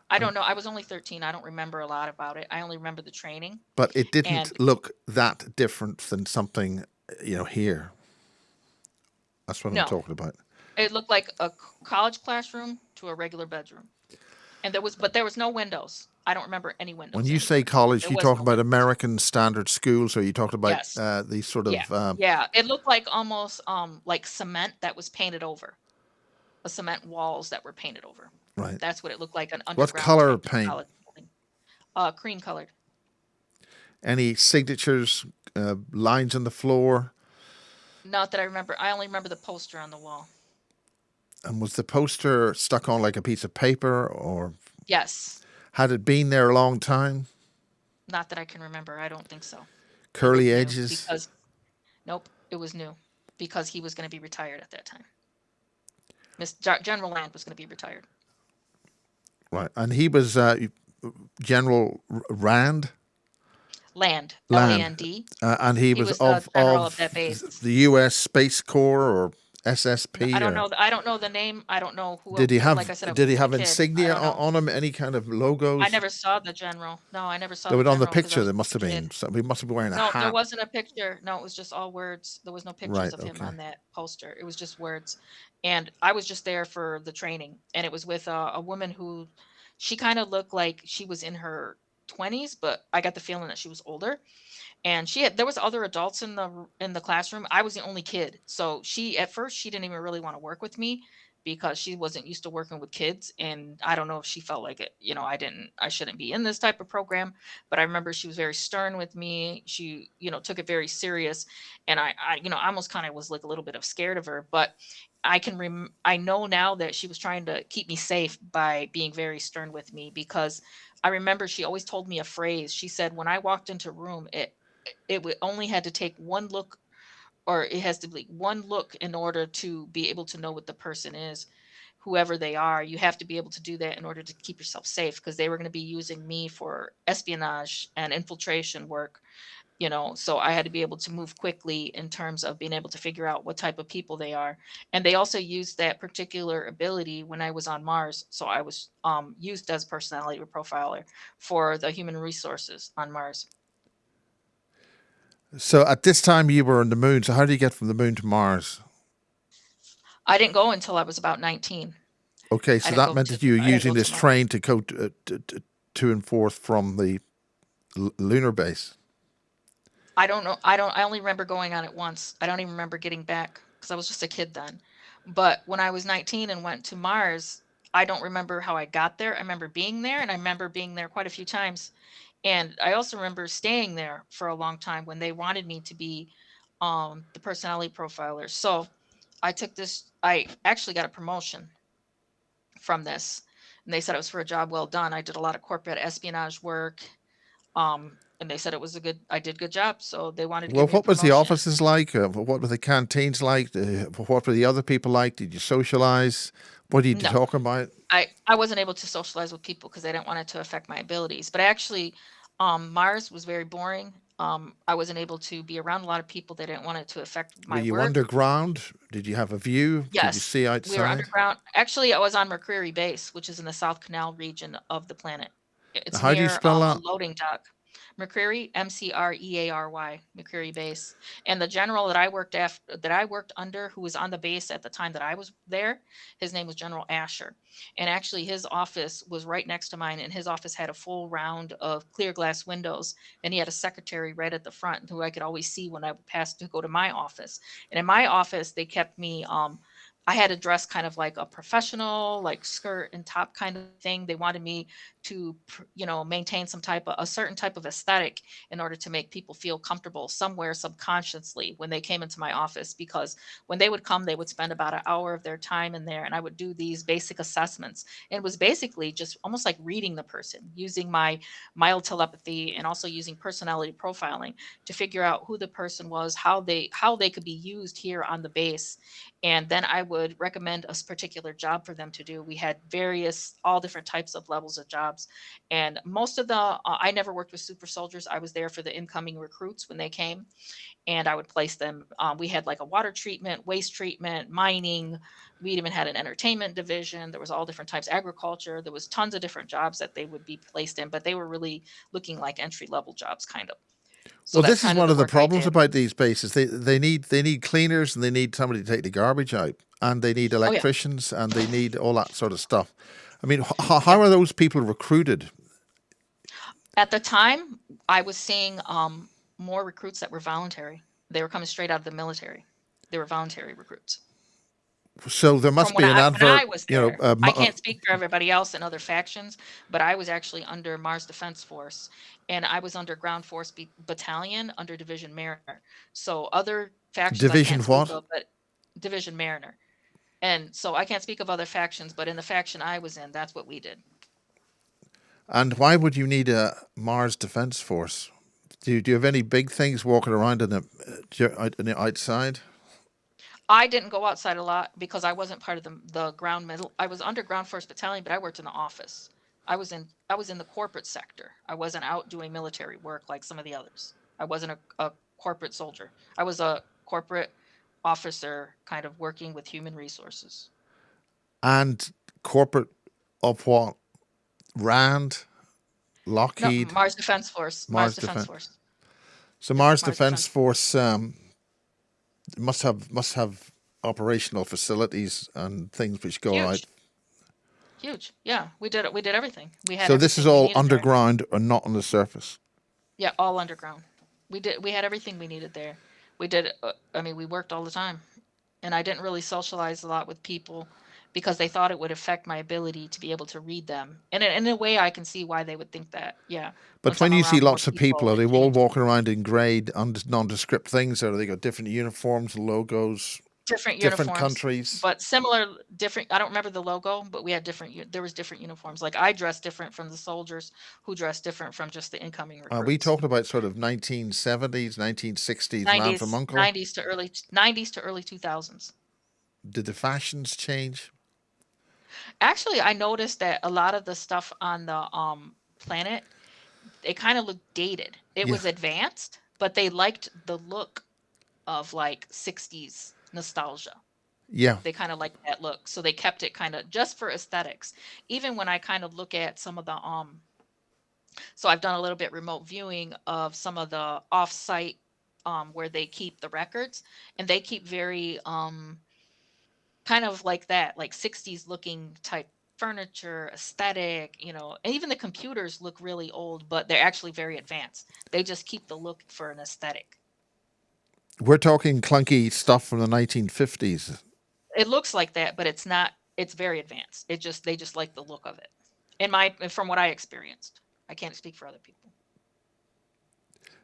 I Um, don't know. I was only 13. I don't remember a lot about it. I only remember the training but it didn't and look that different than something, you know, here. That's what I'm no. talking about. It looked like a college classroom to a regular bedroom. And there was no windows. I don't remember any When windows you say anywhere. college, There you was talk no about windows. American standard schools, or you talked about Yes. these sort Yeah. of Yeah. It looked like almost like cement that was painted over. A cement walls that were painted over. right? That's what it looked like, an What underground color type paint? college building. Cream colored. Any signatures, lines on the floor? Not that I remember. I only remember the poster on the wall. And was the poster stuck on like a piece of paper, or Yes. had it been there a long time? Not that I can remember. I don't think so. It looked Curly new edges, because nope, it was new because he was going to be retired at that time. General Land was going to be retired. right? And he was General Rand, Land, Land, Land. and he He was was the general of that base. the U.S. Space Corps or No, I SSP, don't or know. I don't know the name. I don't know who. Like I said, I was did he just a have kid. I insignia don't know. on him? Any kind of I logos? never saw the general. No, I never saw There the was on the general because I picture. was There just must a have been. kid. So he must have been wearing a No, there hat. wasn't a picture. No, it was just all words. There was no pictures Right. of him Okay. on that poster. It was just words. And I was just there for the training. And it was with a woman who she kind of looked like she was in her 20s, but I got the feeling that she was older. And there was other adults in the classroom. I was the only kid. So she at first she didn't even really want to work with me because she wasn't used to working with kids, and I don't know if she felt like it, I shouldn't be in this type of program, but I remember she was very stern with me. She, took it very serious, and I almost kind of was like a little bit of scared of her, but I know now that she was trying to keep me safe by being very stern with me because I remember she always told me a phrase. She said when I walked into a room, it would only had to take one look, or it has to be one look in order to be able to know what the person is, whoever they are. You have to be able to do that in order to keep yourself safe because they were going to be using me for espionage and infiltration work. So I had to be able to move quickly in terms of being able to figure out what type of people they are. And they also used that particular ability when I was on Mars. So I was used as personality profiler for the human resources on Mars. So at this time you were on the moon. So how do you get from the moon to Mars? I didn't go until I was about 19. Okay, I so didn't that go meant to that you were I didn't using go to this Mars. train to go to and forth from the lunar base. I don't know. I only remember going on it once. I don't even remember getting back because I was just a kid then. But when I was 19 and went to Mars, I don't remember how I got there. I remember being there, and I remember being there quite a few times. And I also remember staying there for a long time when they wanted me to be the personality profiler. So I actually got a promotion from this. And they said it was for a job well done. I did a lot of corporate espionage work. And they said I did good job. So they wanted to give Well, me a what was the promotion. offices like? What were the canteens like? What were the other people like? Did you socialize? What did you No, talk about? I wasn't able to socialize with people because I didn't want it to affect my abilities. But actually, Mars was very boring. I wasn't able to be around a lot of people that didn't want it to affect Were my you work. underground? Did you have a view? Did you Yes, see we were outside? underground. Actually, I was on Mercury Base, which is in the South Canal region of the planet. Now, It's how do you near spell a that? loading dock. Mercury, Mcreary, Mercury Base. And the general that I worked under, who was on the base at the time that I was there, his name was General Asher. And actually, his office was right next to mine, and his office had a full round of clear glass windows. And he had a secretary right at the front who I could always see when I would pass to go to my office. And in my office, they kept me. I had to dress kind of like a professional, like skirt and top kind of thing. They wanted me to, maintain a certain type of aesthetic in order to make people feel comfortable somewhere subconsciously when they came into my office. Because when they would come, they would spend about an hour of their time in there, and I would do these basic assessments. And it was basically just almost like reading the person, using my mild telepathy and also using personality profiling to figure out who the person was, how they could be used here on the base. And then I would recommend a particular job for them to do. We had all different types of levels of jobs, and most of I never worked with super soldiers. I was there for the incoming recruits when they came, and I would place them. We had like a water treatment, waste treatment, mining. We even had an entertainment division. There was all different types, agriculture. There was tons of different jobs that they would be placed in, but they were really looking like entry level jobs, kind of. So Well, that's this is kind of one the of the work I problems did. about these bases. They need cleaners, and they need somebody to take the garbage out. and they need Oh yeah. electricians, and they need all that sort of stuff. I mean, Yeah. how are those people recruited? At the time, I was seeing more recruits that were voluntary. They were coming straight out of the military. They were voluntary recruits. So there From must be an when I advert, was you know, there, I can't speak for everybody else in other factions, but I was actually under Mars Defense Force, and I was under Ground Force Battalion under Division Mariner. So other factions I division can't speak what? of, but Division Mariner. And so I can't speak of other factions, but in the faction I was in, that's what we did. And why would you need a Mars Defense Force? Do you have any big things walking around in the outside? I didn't go outside a lot because I wasn't part of the ground middle. I was under Ground Force Battalion, but I worked in the office. I was in the corporate sector. I wasn't out doing military work like some of the others. I wasn't a corporate soldier. I was a corporate officer kind of working with human resources. And corporate of what? Rand, No, Lockheed, Mars Defense Force. Mars Mars Defense Defense. Force. So Yep, Mars Mars Defense Defense. Force must have operational facilities and things which go out. Huge. Huge. Yeah, we did everything. We had So this is everything we all needed there. underground and not on the surface. Yeah, all underground. We had everything we needed there. We did I mean, we worked all the time. And I didn't really socialize a lot with people because they thought it would affect my ability to be able to read them. And in a way I can see why they would think that. Yeah. But Once when I'm you see around more lots of people, people, are it they all changes. walking around in grey, nondescript things, or they got different uniforms, logos, Different different uniforms, countries? but similar different I don't remember the logo, but we had there was different uniforms. Like I dressed different from the soldiers who dressed different from just the incoming We recruits. talked about sort of 1970s, 1960s, man from 90s, Uncle. 90s to early 2000s. Did the fashions change? Actually, I noticed that a lot of the stuff on the planet, it kind of looked dated. It Yeah, was advanced, but they liked the look of like 60s nostalgia. yeah. They kind of liked that look. So they kept it kind of just for aesthetics. Even when I kind of look at some of the so I've done a little bit remote viewing of some of the off-site where they keep the records, and they keep very kind of like that, like 60s looking type furniture, aesthetic, and even the computers look really old, but they're actually very advanced. They just keep the look for an aesthetic. We're talking clunky stuff from the 1950s. It looks like that, but it's not. It's very advanced. They just like the look of it. From what I experienced. I can't speak for other people.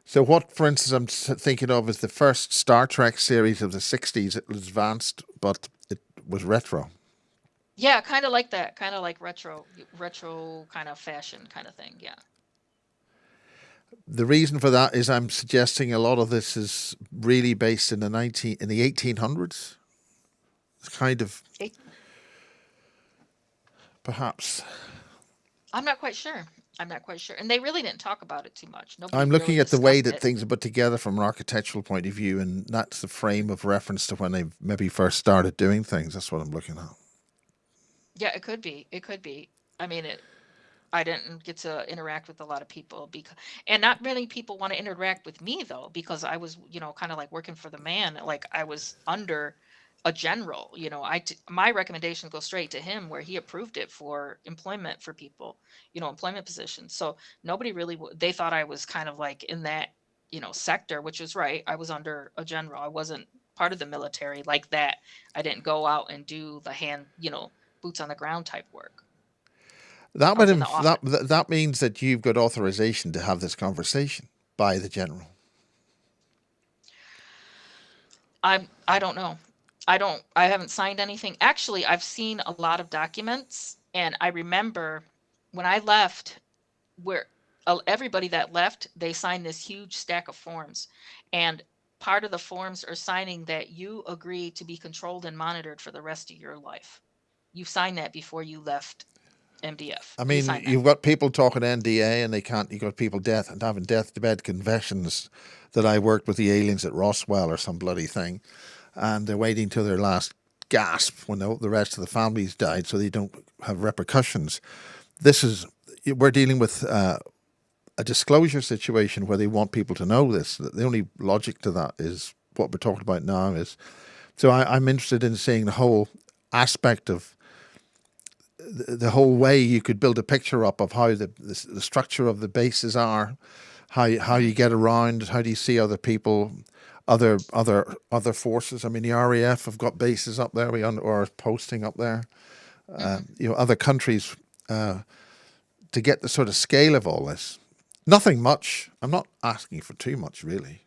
So, what, for instance, thinking of is the first Star Trek series of the 60s. It was advanced, but it was retro. Yeah, kind of like that, kind of like retro kind of fashion kind of thing. Yeah. The reason for that is I'm suggesting a lot of this is really based in the 1800s. It's kind of It, perhaps. I'm not quite sure. I'm not quite sure. And they really didn't talk about it too much. I'm Nobody really looking at the way discussed that it. things are put together from an architectural point of view, and that's the frame of reference to when they maybe first started doing things. That's what I'm looking at. Yeah, it could be. It could be. I mean, I didn't get to interact with a lot of people and not many people want to interact with me though, because I was, kind of like working for the man. Like I was under a general, my recommendation goes straight to him where he approved it for employment for people, employment positions. So nobody really, they thought I was kind of like in that, sector, which was right. I was under a general. I wasn't part of the military like that. I didn't go out and do the boots on the ground type work. That I would was in the office. that means that you've got authorization to have this conversation by the general. I don't know. I haven't signed anything. Actually, I've seen a lot of documents and I remember when I left where everybody that left, they signed this huge stack of forms. And part of the forms are signing that you agree to be controlled and monitored for the rest of your life. You signed that before you left MDF. I You mean, signed that. you've got people talking NDA and they can't. You've got people death and having death to bed confessions that I worked with the aliens at Roswell or some bloody thing, and they're waiting till their last gasp when the rest of the families died, so they don't have repercussions. This is we're dealing with a disclosure situation where they want people to know this. The only logic to that is what we're talking about now is So I'm interested in seeing the whole aspect of the whole way you could build a picture up of how the structure of the bases are, how Hmm. you get around, how do you see other people, other forces. I mean, the RAF have got bases up there, or posting up there. Hmm. Other countries, to get the sort of scale of all this. Nothing much. I'm not asking for too much, really.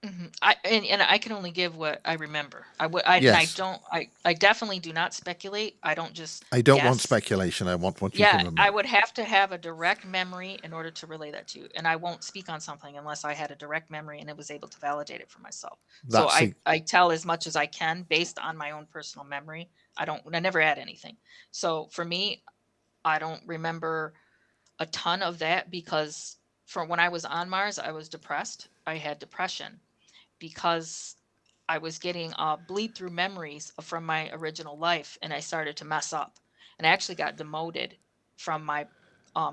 Hmm. And I can only give what I remember. I Yes, don't I definitely do not speculate. I don't just I don't want guess. speculation. I want what you can Yeah, I remember. would have to have a direct memory in order to relay that to you, and I won't speak on something unless I had a direct memory and it was able to validate it for myself. So That's the I tell as much as I can based on my own personal memory. I never add anything. So for me, I don't remember a ton of that because from when I was on Mars, I was depressed. I had depression because I was getting bleed through memories from my original life, and I started to mess up. And I actually got demoted from my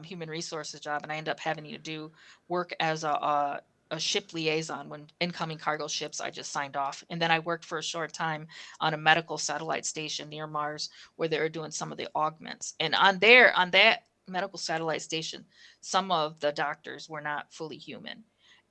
human resources job, and I ended up having to do work as a ship liaison when incoming cargo ships. I just signed off, and then I worked for a short time on a medical satellite station near Mars where they were doing some of the augments. And on that medical satellite station, some of the doctors were not fully human,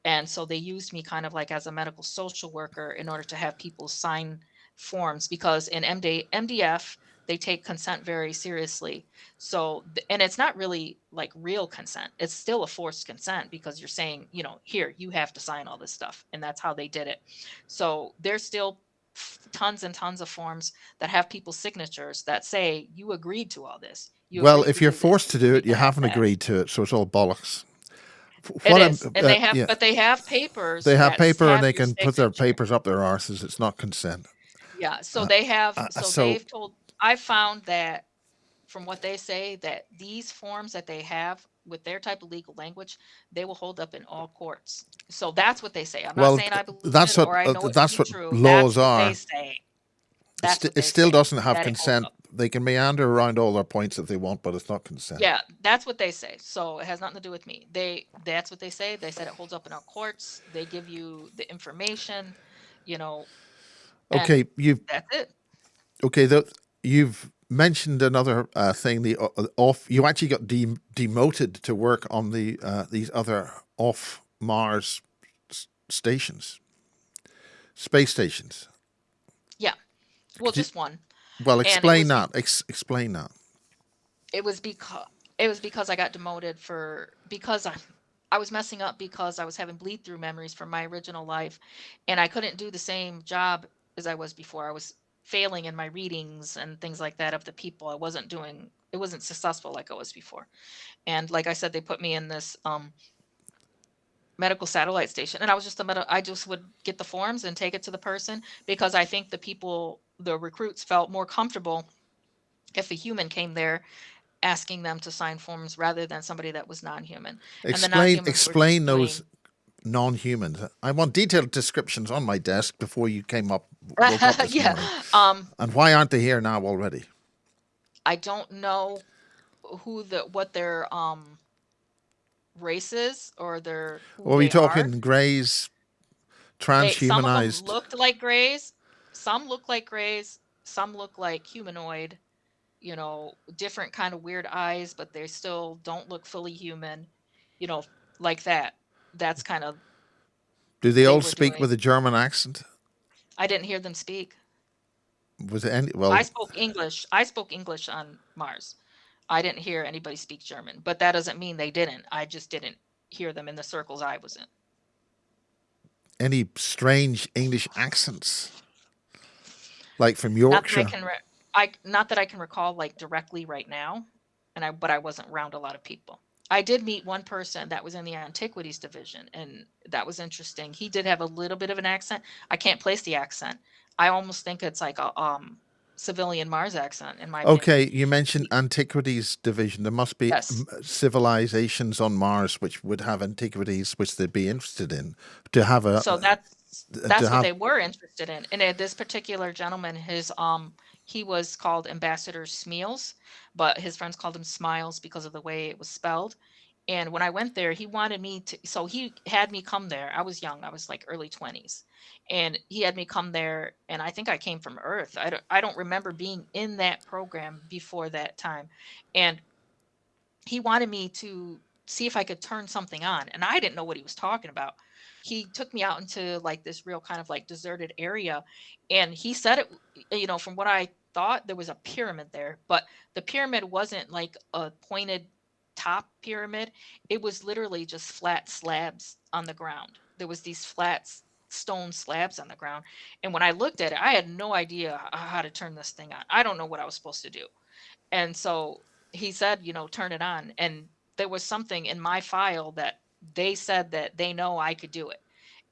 and so they used me kind of like as a medical social worker in order to have people sign forms because in MDF, they take consent very seriously. So, and it's not really like real consent. It's still a forced consent because you're saying, here, you have to sign all this stuff. And that's how they did it. So there's still tons and tons of forms that have people's signatures that say you agreed to all this. You well, agreed if to you're do this. forced You to do agreed it, you to have haven't that. agreed to it, so it's all bollocks. It What I'm, is, and yeah, they have papers they have that paper and have they your can put their signature. papers up their arses. It's not consent. Yeah, so Uh, they have, so so they've told, I found that from what they say that these forms that they have with their type of legal language, they will hold up in all courts. So that's what they say. I'm not well, saying I believe it or I know it to that's be what true. laws That's what they are. say. That's what It they still say, doesn't have that it holds consent. up. They can meander around all their points if they want, but it's not consent. Yeah, that's what they say. So it has nothing to do with me. That's what they say. They said it holds up in our courts. They give you the information, you know, and Okay, you've that's it. okay. You've mentioned another thing. The off. You actually got demoted to work on these other off Mars stations, space stations. Yeah. Well, Could you, just one. well, And it explain was that. Explain that. it was because it was because I got demoted for because I was messing up because I was having bleed through memories from my original life, and I couldn't do the same job as I was before. I was failing in my readings and things like that of the people. I wasn't doing it wasn't successful like I was before. And like I said, they put me in this medical satellite station, and I was just I just would get the forms and take it to the person because I think the recruits felt more comfortable if a human came there asking them to sign forms rather than somebody that was non-human. And the non-humans were just Explain those doing non-humans. I want detailed descriptions on my desk before you woke up this yeah. morning. Um, And why aren't they here now already? I don't know what their race is or their who Or are we they are. talking greys, Some of them transhumanized? looked like grays, some look like grays, some look like humanoid, different kind of weird eyes, but they still don't look fully human, you know, like that. That's kind of Do they they all were speak doing. with a German accent? I didn't hear them speak. Was it any? Well, I spoke English on Mars. I didn't hear anybody speak German, but that doesn't mean they didn't. I just didn't hear them in the circles I was in. any strange English accents, like from Not that I Yorkshire? can I not that I can recall like directly right now, but I wasn't around a lot of people. I did meet one person that was in the antiquities division, and that was interesting. He did have a little bit of an accent. I can't place the accent. I almost think it's like a civilian Mars accent, in my opinion. Okay, you mentioned He, antiquities division. There must be yes. civilizations on Mars which would have antiquities which they'd be interested in to have a So to that's what have. they were interested in. And this particular gentleman, he was called Ambassador Smeals, but his friends called him Smiles because of the way it was spelled. And when I went there, he wanted me to, so he had me come there. I was young, I was like early 20s. and he had me come there, and I think I came from Earth. I don't remember being in that program before that time. And he wanted me to see if I could turn something on, and I didn't know what he was talking about. He took me out into like this real kind of like deserted area, and he said from what I thought, there was a pyramid there, but the pyramid wasn't like a pointed top pyramid. It was literally just flat slabs on the ground. There was these stone slabs on the ground, and when I looked at it, I had no idea how to turn this thing on. I don't know what I was supposed to do. And so he said, turn it on. And there was something in my file that they said that they know I could do it.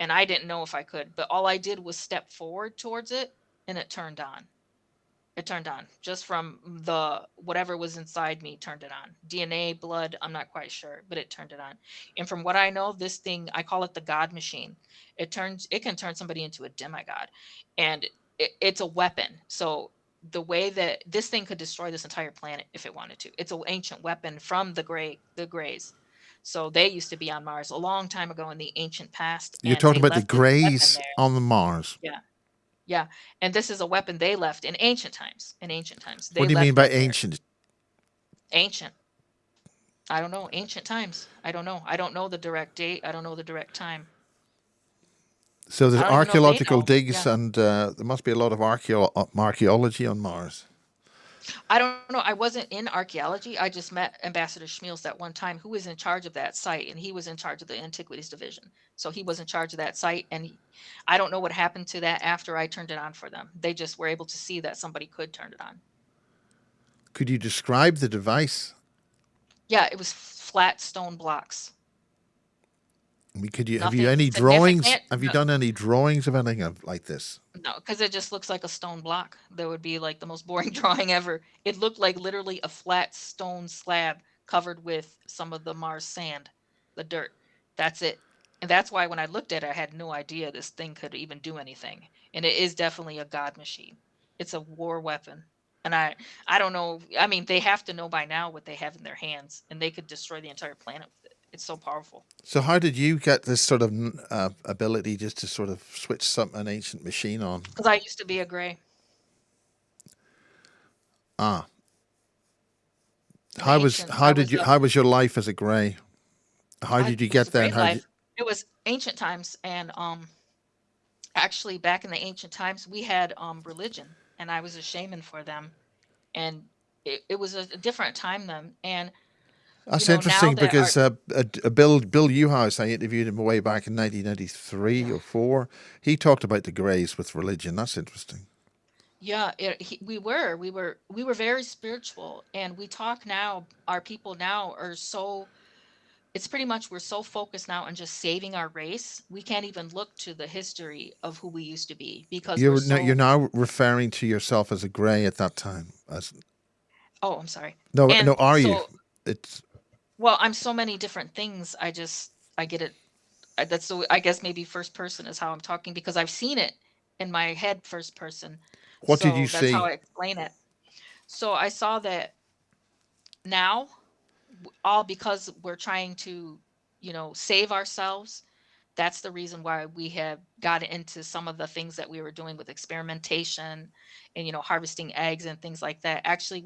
And I didn't know if I could, but all I did was step forward towards it, and it turned on. It turned on just from the whatever was inside me turned it on. DNA, blood, I'm not quite sure, but it turned it on. And from what I know, this thing, I call it the God machine. It can turn somebody into a demigod. And it's a weapon. So the way that this thing could destroy this entire planet if it wanted to. It's an ancient weapon from the Greys. So they used to be on Mars a long time ago in the ancient past, You're and talking they about the left this weapon Greys there. on the Mars. Yeah. Yeah, and this is a weapon they left in ancient times. In ancient times, What they do you mean left by that there. ancient? Ancient. I don't know. Ancient times. I don't know. I don't know the direct date. I don't know the direct time. So I there's don't even know if they archaeological know. digs, Yeah. and there must be a lot of archaeology on Mars. I don't know. I wasn't in archaeology. I just met Ambassador Schmiels that one time, who was in charge of that site, and he was in charge of the antiquities division. So he was in charge of that site, and I don't know what happened to that after I turned it on for them. They just were able to see that somebody could turn it on. Could you describe the device? Yeah, it was flat stone blocks. I mean, could you have you Nothing any drawings? significant. Have you No, done any drawings of anything like this? no, because it just looks like a stone block. That would be like the most boring drawing ever. It looked like literally a flat stone slab covered with some of the Mars sand, the dirt. That's it. And that's why when I looked at it, I had no idea this thing could even do anything. And it is definitely a god machine. It's a war weapon. And I don't know. I mean, they have to know by now what they have in their hands, and they could destroy the entire planet with it. It's so powerful. So how did you get this sort of ability just to sort of switch an ancient machine on? Because I used to be a gray. Ah, The ancient. I was a how was your life as a grey? How I did you it was get a there, and great how did you, life. It was ancient times, and actually back in the ancient times we had religion, and I was a shaman for them, and it was a different time then. And that's now interesting that our because Bill Newhouse, I interviewed him way back in 1993 yeah, or four. He talked about the Greys with religion. That's interesting. yeah, we were very spiritual, and we talk now. Our people now are so it's pretty much we're so focused now on just saving our race, we can't even look to the history of who we used to be because we're You're so. now referring to yourself as a Grey at that time. As Oh, I'm sorry. no, And are you? so, It's well, I'm so many different things. I get it. That's so, I guess maybe first person is how I'm talking because I've seen it in my head first person. what did you So that's how see? I explain it. So I saw that now, all because we're trying to, save ourselves. That's the reason why we have got into some of the things that we were doing with experimentation and harvesting eggs and things like that. Actually,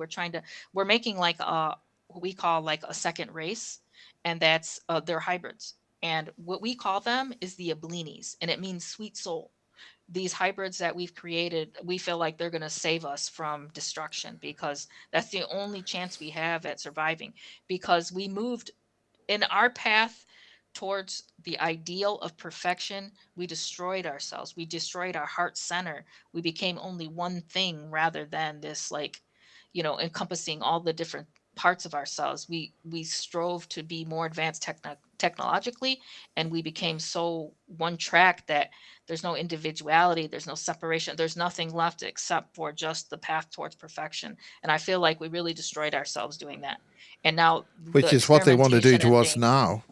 we're making like what we call like a second race, and that's they're hybrids. And what we call them is the ablinis, and it means sweet soul. These hybrids that we've created, we feel like they're going to save us from destruction because that's the only chance we have at surviving, because we moved in our path towards the ideal of perfection. We destroyed ourselves. We destroyed our heart center. We became only one thing rather than this, like, encompassing all the different parts of ourselves. We strove to be more advanced technologically, and we became so one track that there's no individuality, there's no separation, there's nothing left except for just the path towards perfection. And I feel like we really destroyed ourselves doing that. And now the Which is what they want to do experimentation to and us things. now.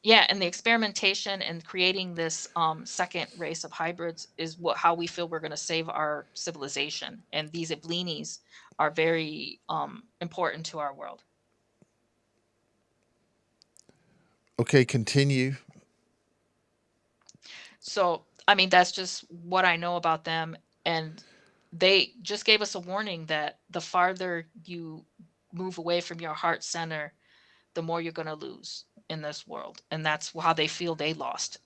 Yeah, and the experimentation and creating this second race of hybrids is how we feel we're going to save our civilization. And these Iblinis are very important to our world. Okay, continue. So I mean, that's just what I know about them, and they just gave us a warning that the farther you move away from your heart center, the more you're gonna lose in this world, and that's how they feel they lost.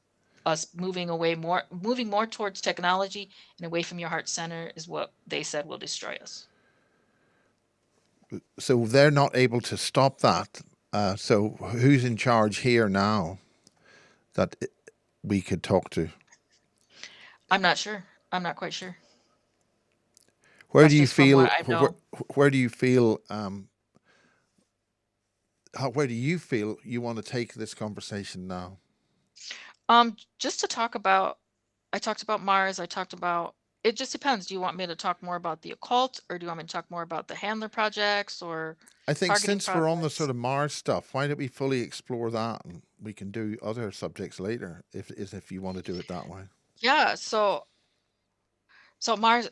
Us moving more towards technology and away from your heart center is what they said will destroy us. So they're not able to stop that. So who's in charge here now that we could talk to? I'm not sure. I'm not quite sure. Where do That's you just from feel? what I know. Where do you feel? Where do you feel you want to take this conversation now? Just to talk about I talked about Mars, I talked about it just depends. Do you want me to talk more about the occult or do you want me to talk more about the Handler projects or I think targeting since we're on the sort projects? of Mars stuff, why don't we fully explore that, and we can do other subjects later, if you want to do it that way. Yeah, so Mars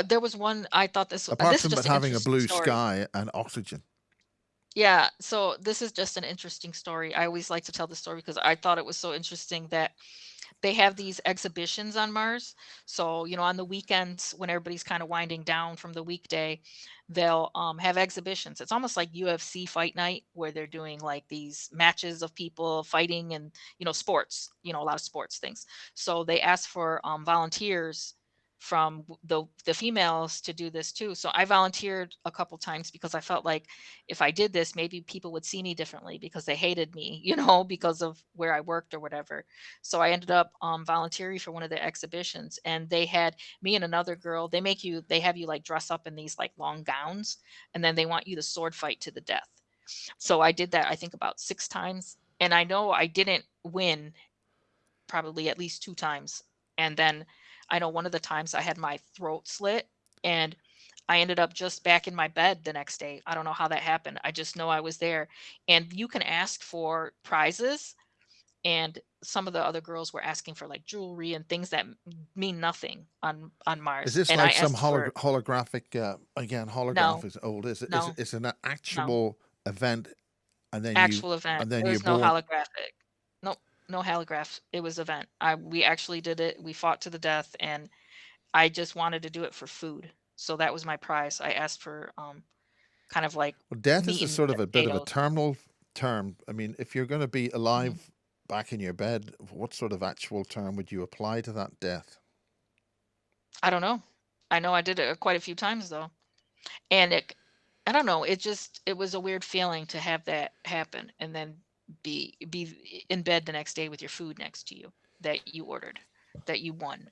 there was one I thought Apart this is from it just an having a interesting blue story. sky and oxygen. Yeah, so this is just an interesting story. I always like to tell the story because I thought it was so interesting that they have these exhibitions on Mars. So, on the weekends when everybody's kind of winding down from the weekday, they'll have exhibitions. It's almost like UFC fight night where they're doing like these matches of people fighting and, sports, a lot of sports things. So they ask for volunteers from the females to do this too. So I volunteered a couple times because I felt like if I did this, maybe people would see me differently because they hated me, because of where I worked or whatever. So I ended up volunteering for one of the exhibitions, and they had me and another girl. They have you like dress up in these like long gowns, and then they want you to sword fight to the death. So I did that, I think about 6 times. And I know I didn't win probably at least 2 times. And then I know one of the times I had my throat slit and I ended up just back in my bed the next day. I don't know how that happened. I just know I was there. And you can ask for prizes, and some of the other girls were asking for like jewelry and things that mean nothing on Is Mars. this And I like some asked for holographic? Again, holograph no, is old. Is it? no, It's an no actual event, and then actual event. It you're was no born. holographic. Nope, no holograph. It was event. We actually did it. We fought to the death, and I just wanted to do it for food. So that was my prize. I asked for kind of like Well, death is meat a and sort of a bit of a potatoes. terminal term. I mean, if you're going to be Mhm. alive back in your bed, what sort of actual term would you apply to that death? I don't know. I know I did it quite a few times though. And I don't know, it was a weird feeling to have that happen and then be in bed the next day with your food next to you that you ordered, that you won.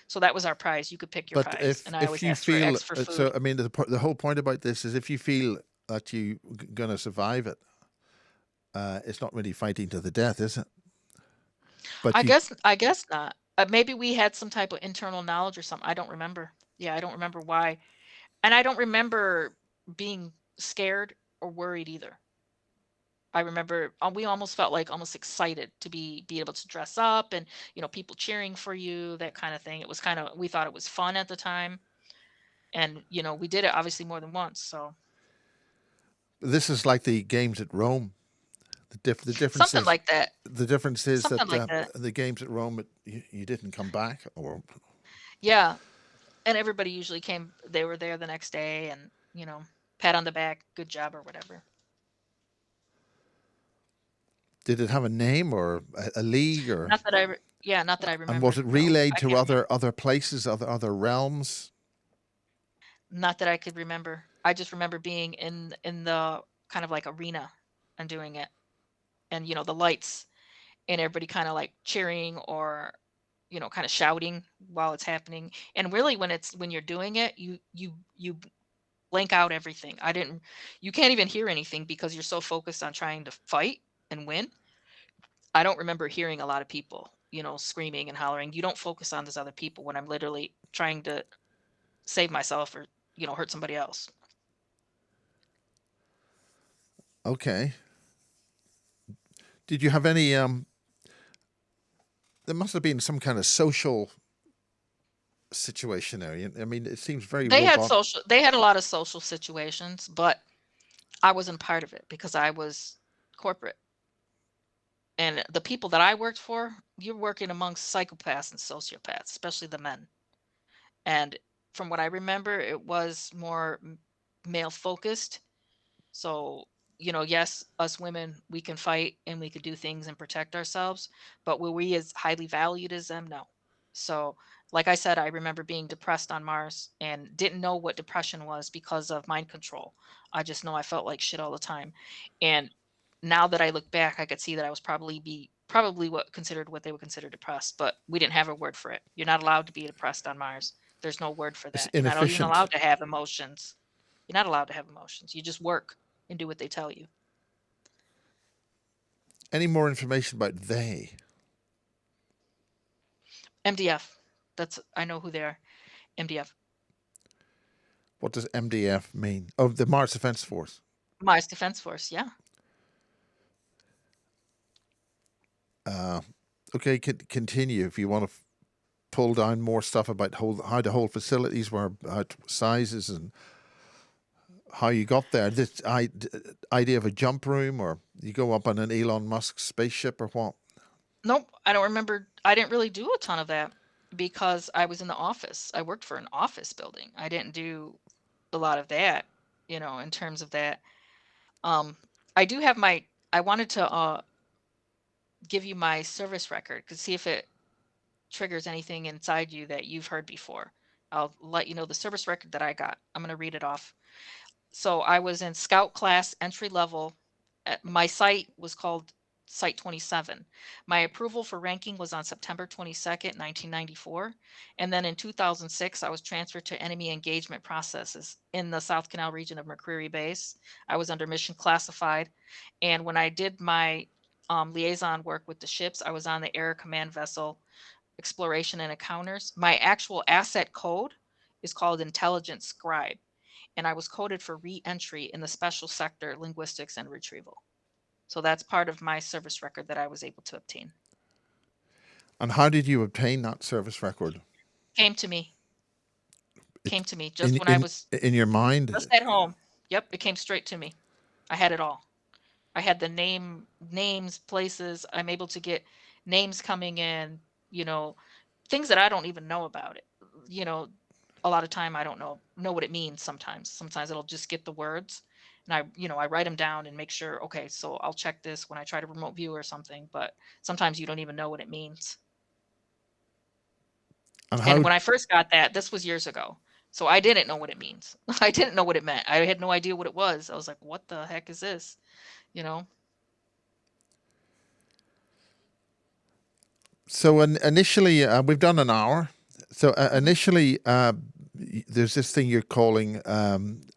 So that was our prize. You could pick your But prize, and I if always you asked for feel X for so, food. I mean, the whole point about this is if you feel that you gonna survive it, it's not really fighting to the death, is it? But I guess not. Maybe we had some type of internal knowledge or something. I don't remember. Yeah, I don't remember why. And I don't remember being scared or worried either. I remember we almost felt like almost excited to be able to dress up and people cheering for you, that kind of thing. It was kind of we thought it was fun at the time, and we did it obviously more than once. So this is like the games at Rome. The difference something is like that. Something that like that. the games at Rome, you didn't come back, or Yeah, and everybody usually came. They were there the next day, and pat on the back, good job or whatever. did it have a name or a league, or Yeah, not that I and was remember. it No, relayed I to can't remember. other places, other realms? Not that I could remember. I just remember being in the kind of like arena and doing it, and the lights and everybody kind of like cheering or kind of shouting while it's happening. And really when you're doing it, you blank out everything. I didn't You can't even hear anything because you're so focused on trying to fight and win. I don't remember hearing a lot of people, screaming and hollering. You don't focus on those other people when I'm literally trying to save myself or hurt somebody else. Okay. Did you have any? There must have been some kind of social situation there. I mean, it seems very robotic. They had a lot of social situations, but I wasn't part of it because I was corporate. And the people that I worked for, you're working amongst psychopaths and sociopaths, especially the men. And from what I remember, it was more male focused. So, yes, us women, we can fight and we could do things and protect ourselves, but were we as highly valued as them? No. So, like I said, I remember being depressed on Mars and didn't know what depression was because of mind control. I just know I felt like shit all the time. And now that I look back, I could see that I was probably what they would consider depressed, but we didn't have a word for it. You're not allowed to be depressed on Mars. There's no word for It's that. You're not even inefficient. allowed to have emotions. You're not allowed to have emotions. You just work and do what they tell you. Any more information about they? MDF. I know who they are. MDF. What does MDF mean? Oh, the Mars Defense Force. Mars Defense Force. Yeah. Uh, okay, continue if you want to pull down more stuff about how the whole facilities were, sizes, and how you got there. This idea of a jump room, or you go up on an Elon Musk spaceship, or what? Nope. I don't remember. I didn't really do a ton of that because I was in the office. I worked for an office building. I didn't do a lot of that, in terms of that. Um, I do have I wanted to give you my service record to see if it triggers anything inside you that you've heard before. I'll let you know the service record that I got. I'm going to read it off. So I was in scout class entry level. My site was called Site 27. My approval for ranking was on September 22nd, 1994. And then in 2006, I was transferred to enemy engagement processes in the South Canal region of McCreary Base. I was under mission classified. And when I did my liaison work with the ships, I was on the Air Command Vessel Exploration and Encounters. My actual asset code is called Intelligence Scribe, and I was coded for re-entry in the special sector linguistics and retrieval. So that's part of my service record that I was able to obtain. And how did you obtain that service record? Came to me, came It to me in just when I in was in your just mind. at home. Yep, it came straight to me. I had it all. I had the names, places. I'm able to get names coming in, you know, things that I don't even know about it. You know, a lot of time I don't know what it means sometimes. Sometimes it'll just get the words and I write them down and make sure, okay, so I'll check this when I try to remote view or something, but sometimes you don't even know what it means. And And how? when I first got that, this was years ago. So I didn't know what it means. I didn't know what it meant. I had no idea what it was. I was like, what the heck is this? You know? So initially, we've done an hour. So Mhm. initially, there's this thing you're calling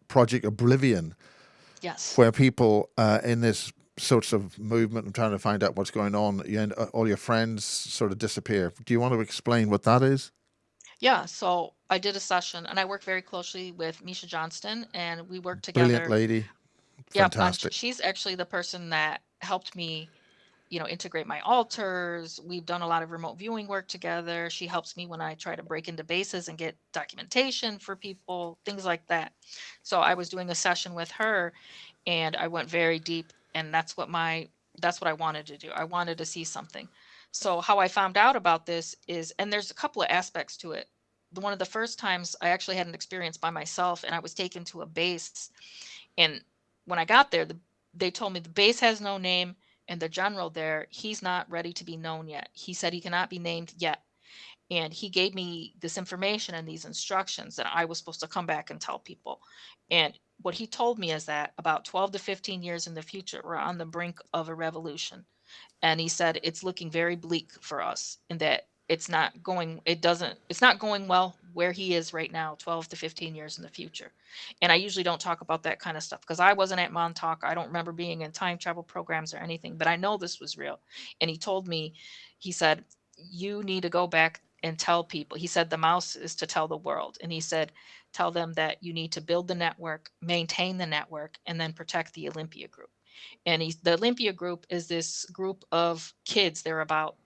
Project Oblivion, Yes. where people in this sorts of movement and trying to find out what's going on, all your friends sort of disappear. Do you want to explain what that is? Yeah, so I did a session and I work very closely with Misha Johnston and we worked Brilliant together. lady, Yep, and fantastic. she's actually the person that helped me, integrate my alters. We've done a lot of remote viewing work together. She helps me when I try to break into bases and get documentation for people, things like that. So I was doing a session with her and I went very deep and that's what I wanted to do. I wanted to see something. So how I found out about this is and there's a couple of aspects to it. One of the first times I actually had an experience by myself and I was taken to a base and when I got there, they told me the base has no name and the general there, he's not ready to be known yet. He said he cannot be named yet. And he gave me this information and these instructions that I was supposed to come back and tell people. And what he told me is that about 12 to 15 years in the future, we're on the brink of a revolution. And he said it's looking very bleak for us in that it's not going well where he is right now 12 to 15 years in the future. And I usually don't talk about that kind of stuff because I wasn't at Montauk. I don't remember being in time travel programs or anything, but I know this was real. And he told me, he said, you need to go back and tell people. He said the mouse is to tell the world. And he said, tell them that you need to build the network, maintain the network, and then protect the Olympia group. And the Olympia group is this group of kids. They're about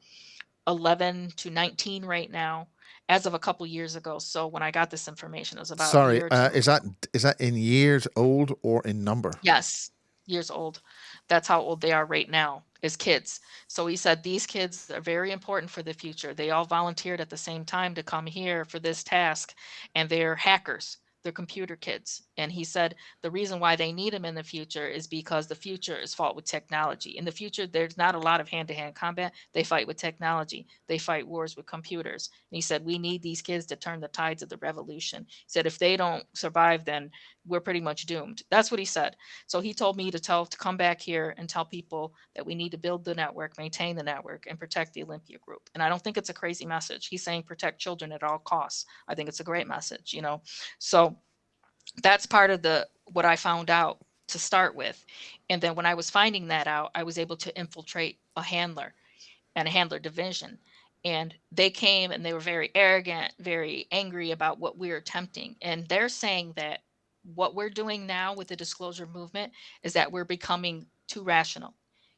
11 to 19 right now, as of a couple years ago. So when I got this information, it was about a Sorry, year or two is ago. that in years old or in number? Yes. years old. That's how old they are right now as kids. So he said these kids are very important for the future. They all volunteered at the same time to come here for this task, and they're hackers. They're computer kids. And he said the reason why they need them in the future is because the future is fought with technology. In the future, there's not a lot of hand to hand combat. They fight with technology, they fight wars with computers. And he said, we need these kids to turn the tides of the revolution. He said, if they don't survive, then we're pretty much doomed. That's what he said. So he told me to come back here and tell people that we need to build the network, maintain the network, and protect the Olympia group. And I don't think it's a crazy message. He's saying protect children at all costs. I think it's a great message, you know. So that's part of the what I found out to start with. And then when I was finding that out, I was able to infiltrate a handler and a handler division. And they came and they were very arrogant, very angry about what we were attempting. And they're saying that what we're doing now with the disclosure movement is that we're becoming too rational.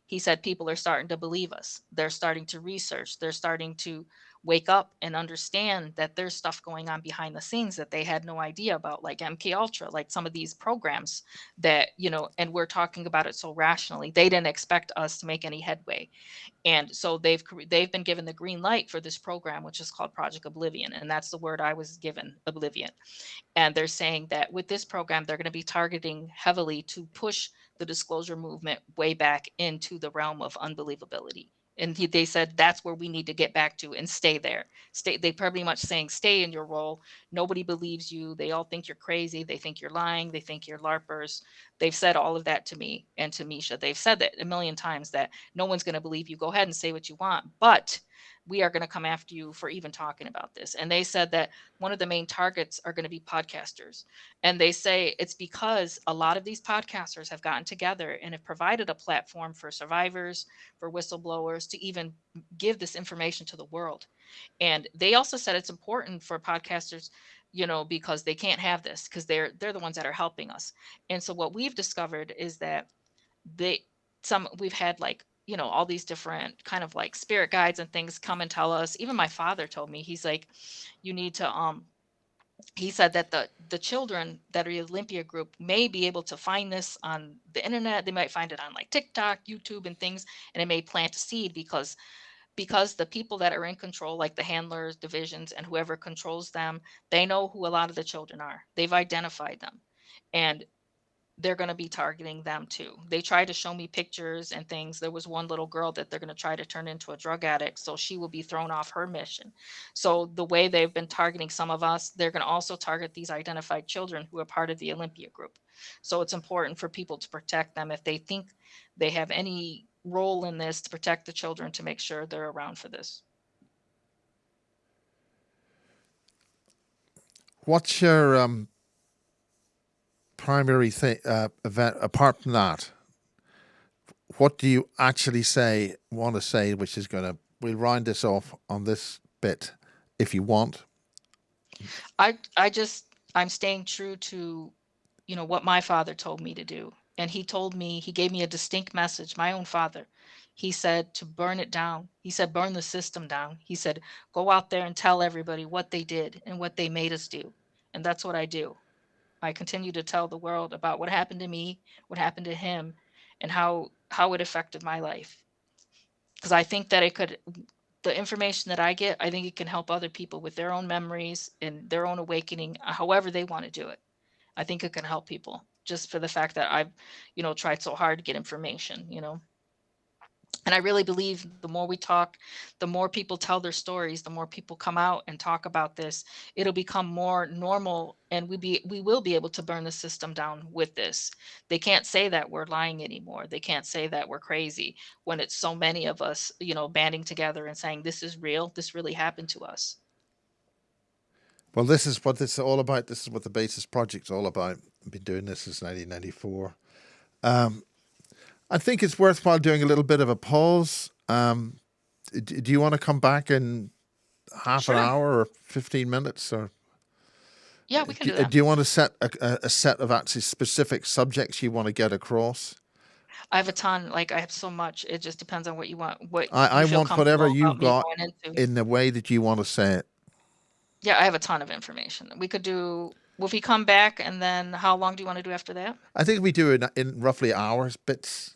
He said people are starting to believe us. They're starting to research. They're starting to wake up and understand that there's stuff going on behind the scenes that they had no idea about, like MK Ultra, like some of these programs that, you know, and we're talking about it so rationally. They didn't expect us to make any headway. And so they've been given the green light for this program, which is called Project Oblivion, and that's the word I was given, Oblivion. And they're saying that with this program, they're going to be targeting heavily to push the disclosure movement way back into the realm of unbelievability. And they said that's where we need to get back to and stay there. Stay. They pretty much saying stay in your role. Nobody believes you. They all think you're crazy. They think you're lying. They think you're larpers. They've said all of that to me and to Misha. They've said that a million times that no one's going to believe you. Go ahead and say what you want, but we are going to come after you for even talking about this. And they said that one of the main targets are going to be podcasters. And they say it's because a lot of these podcasters have gotten together and have provided a platform for survivors, for whistleblowers to even give this information to the world. And they also said it's important for podcasters, you know, because they can't have this because they're the ones that are helping us. And so what we've discovered is that they some we've had like, you know, all these different kind of like spirit guides and things come and tell us. Even my father told me, he's like, you need to he said that the children that are the Olympia group may be able to find this on the internet. They might find it on like TikTok, YouTube and things, and it may plant a seed because the people that are in control, like the handlers, divisions, and whoever controls them, they know who a lot of the children are. They've identified them. And they're going to be targeting them too. They try to show me pictures and things. There was one little girl that they're going to try to turn into a drug addict, so she will be thrown off her mission. So the way they've been targeting some of us, they're going to also target these identified children who are part of the Olympia group. So it's important for people to protect them if they think they have any role in this, to protect the children, to make sure they're around for this. What's your primary event apart from that? What do you actually want to say, which is going to, we'll round this off on this bit if you want. I'm staying true to, you know, what my father told me to do. And he told me, he gave me a distinct message, my own father. He said to burn it down. He said, burn the system down. He said, go out there and tell everybody what they did and what they made us do. And that's what I do. I continue to tell the world about what happened to me, what happened to him, and how it affected my life. Because I think that it could, the information that I get, I think it can help other people with their own memories and their own awakening, however they want to do it. I think it can help people just for the fact that I've, you know, tried so hard to get information, you know. And I really believe the more we talk, the more people tell their stories, the more people come out and talk about this, it'll become more normal, and we will be able to burn the system down with this. They can't say that we're lying anymore. They can't say that we're crazy when it's so many of us, you know, banding together and saying this is real, this really happened to us. Well, this is what it's all about. This is what the Basis Project's all about. I've been doing this since 1994. I think it's worthwhile doing a little bit of a pause. Do you want to come back in half an Sure. hour or 15 minutes? Or Yeah, we can do that. do you want to set a set of actually specific subjects you want to get across? I have a ton, like I have so much. It just depends on what you want, what I you feel want whatever comfortable you've about me got going into. in the way that you want to say it. Yeah, I have a ton of information. Will he come back, and then how long do you wanna do after that? I think we do in roughly hours bits.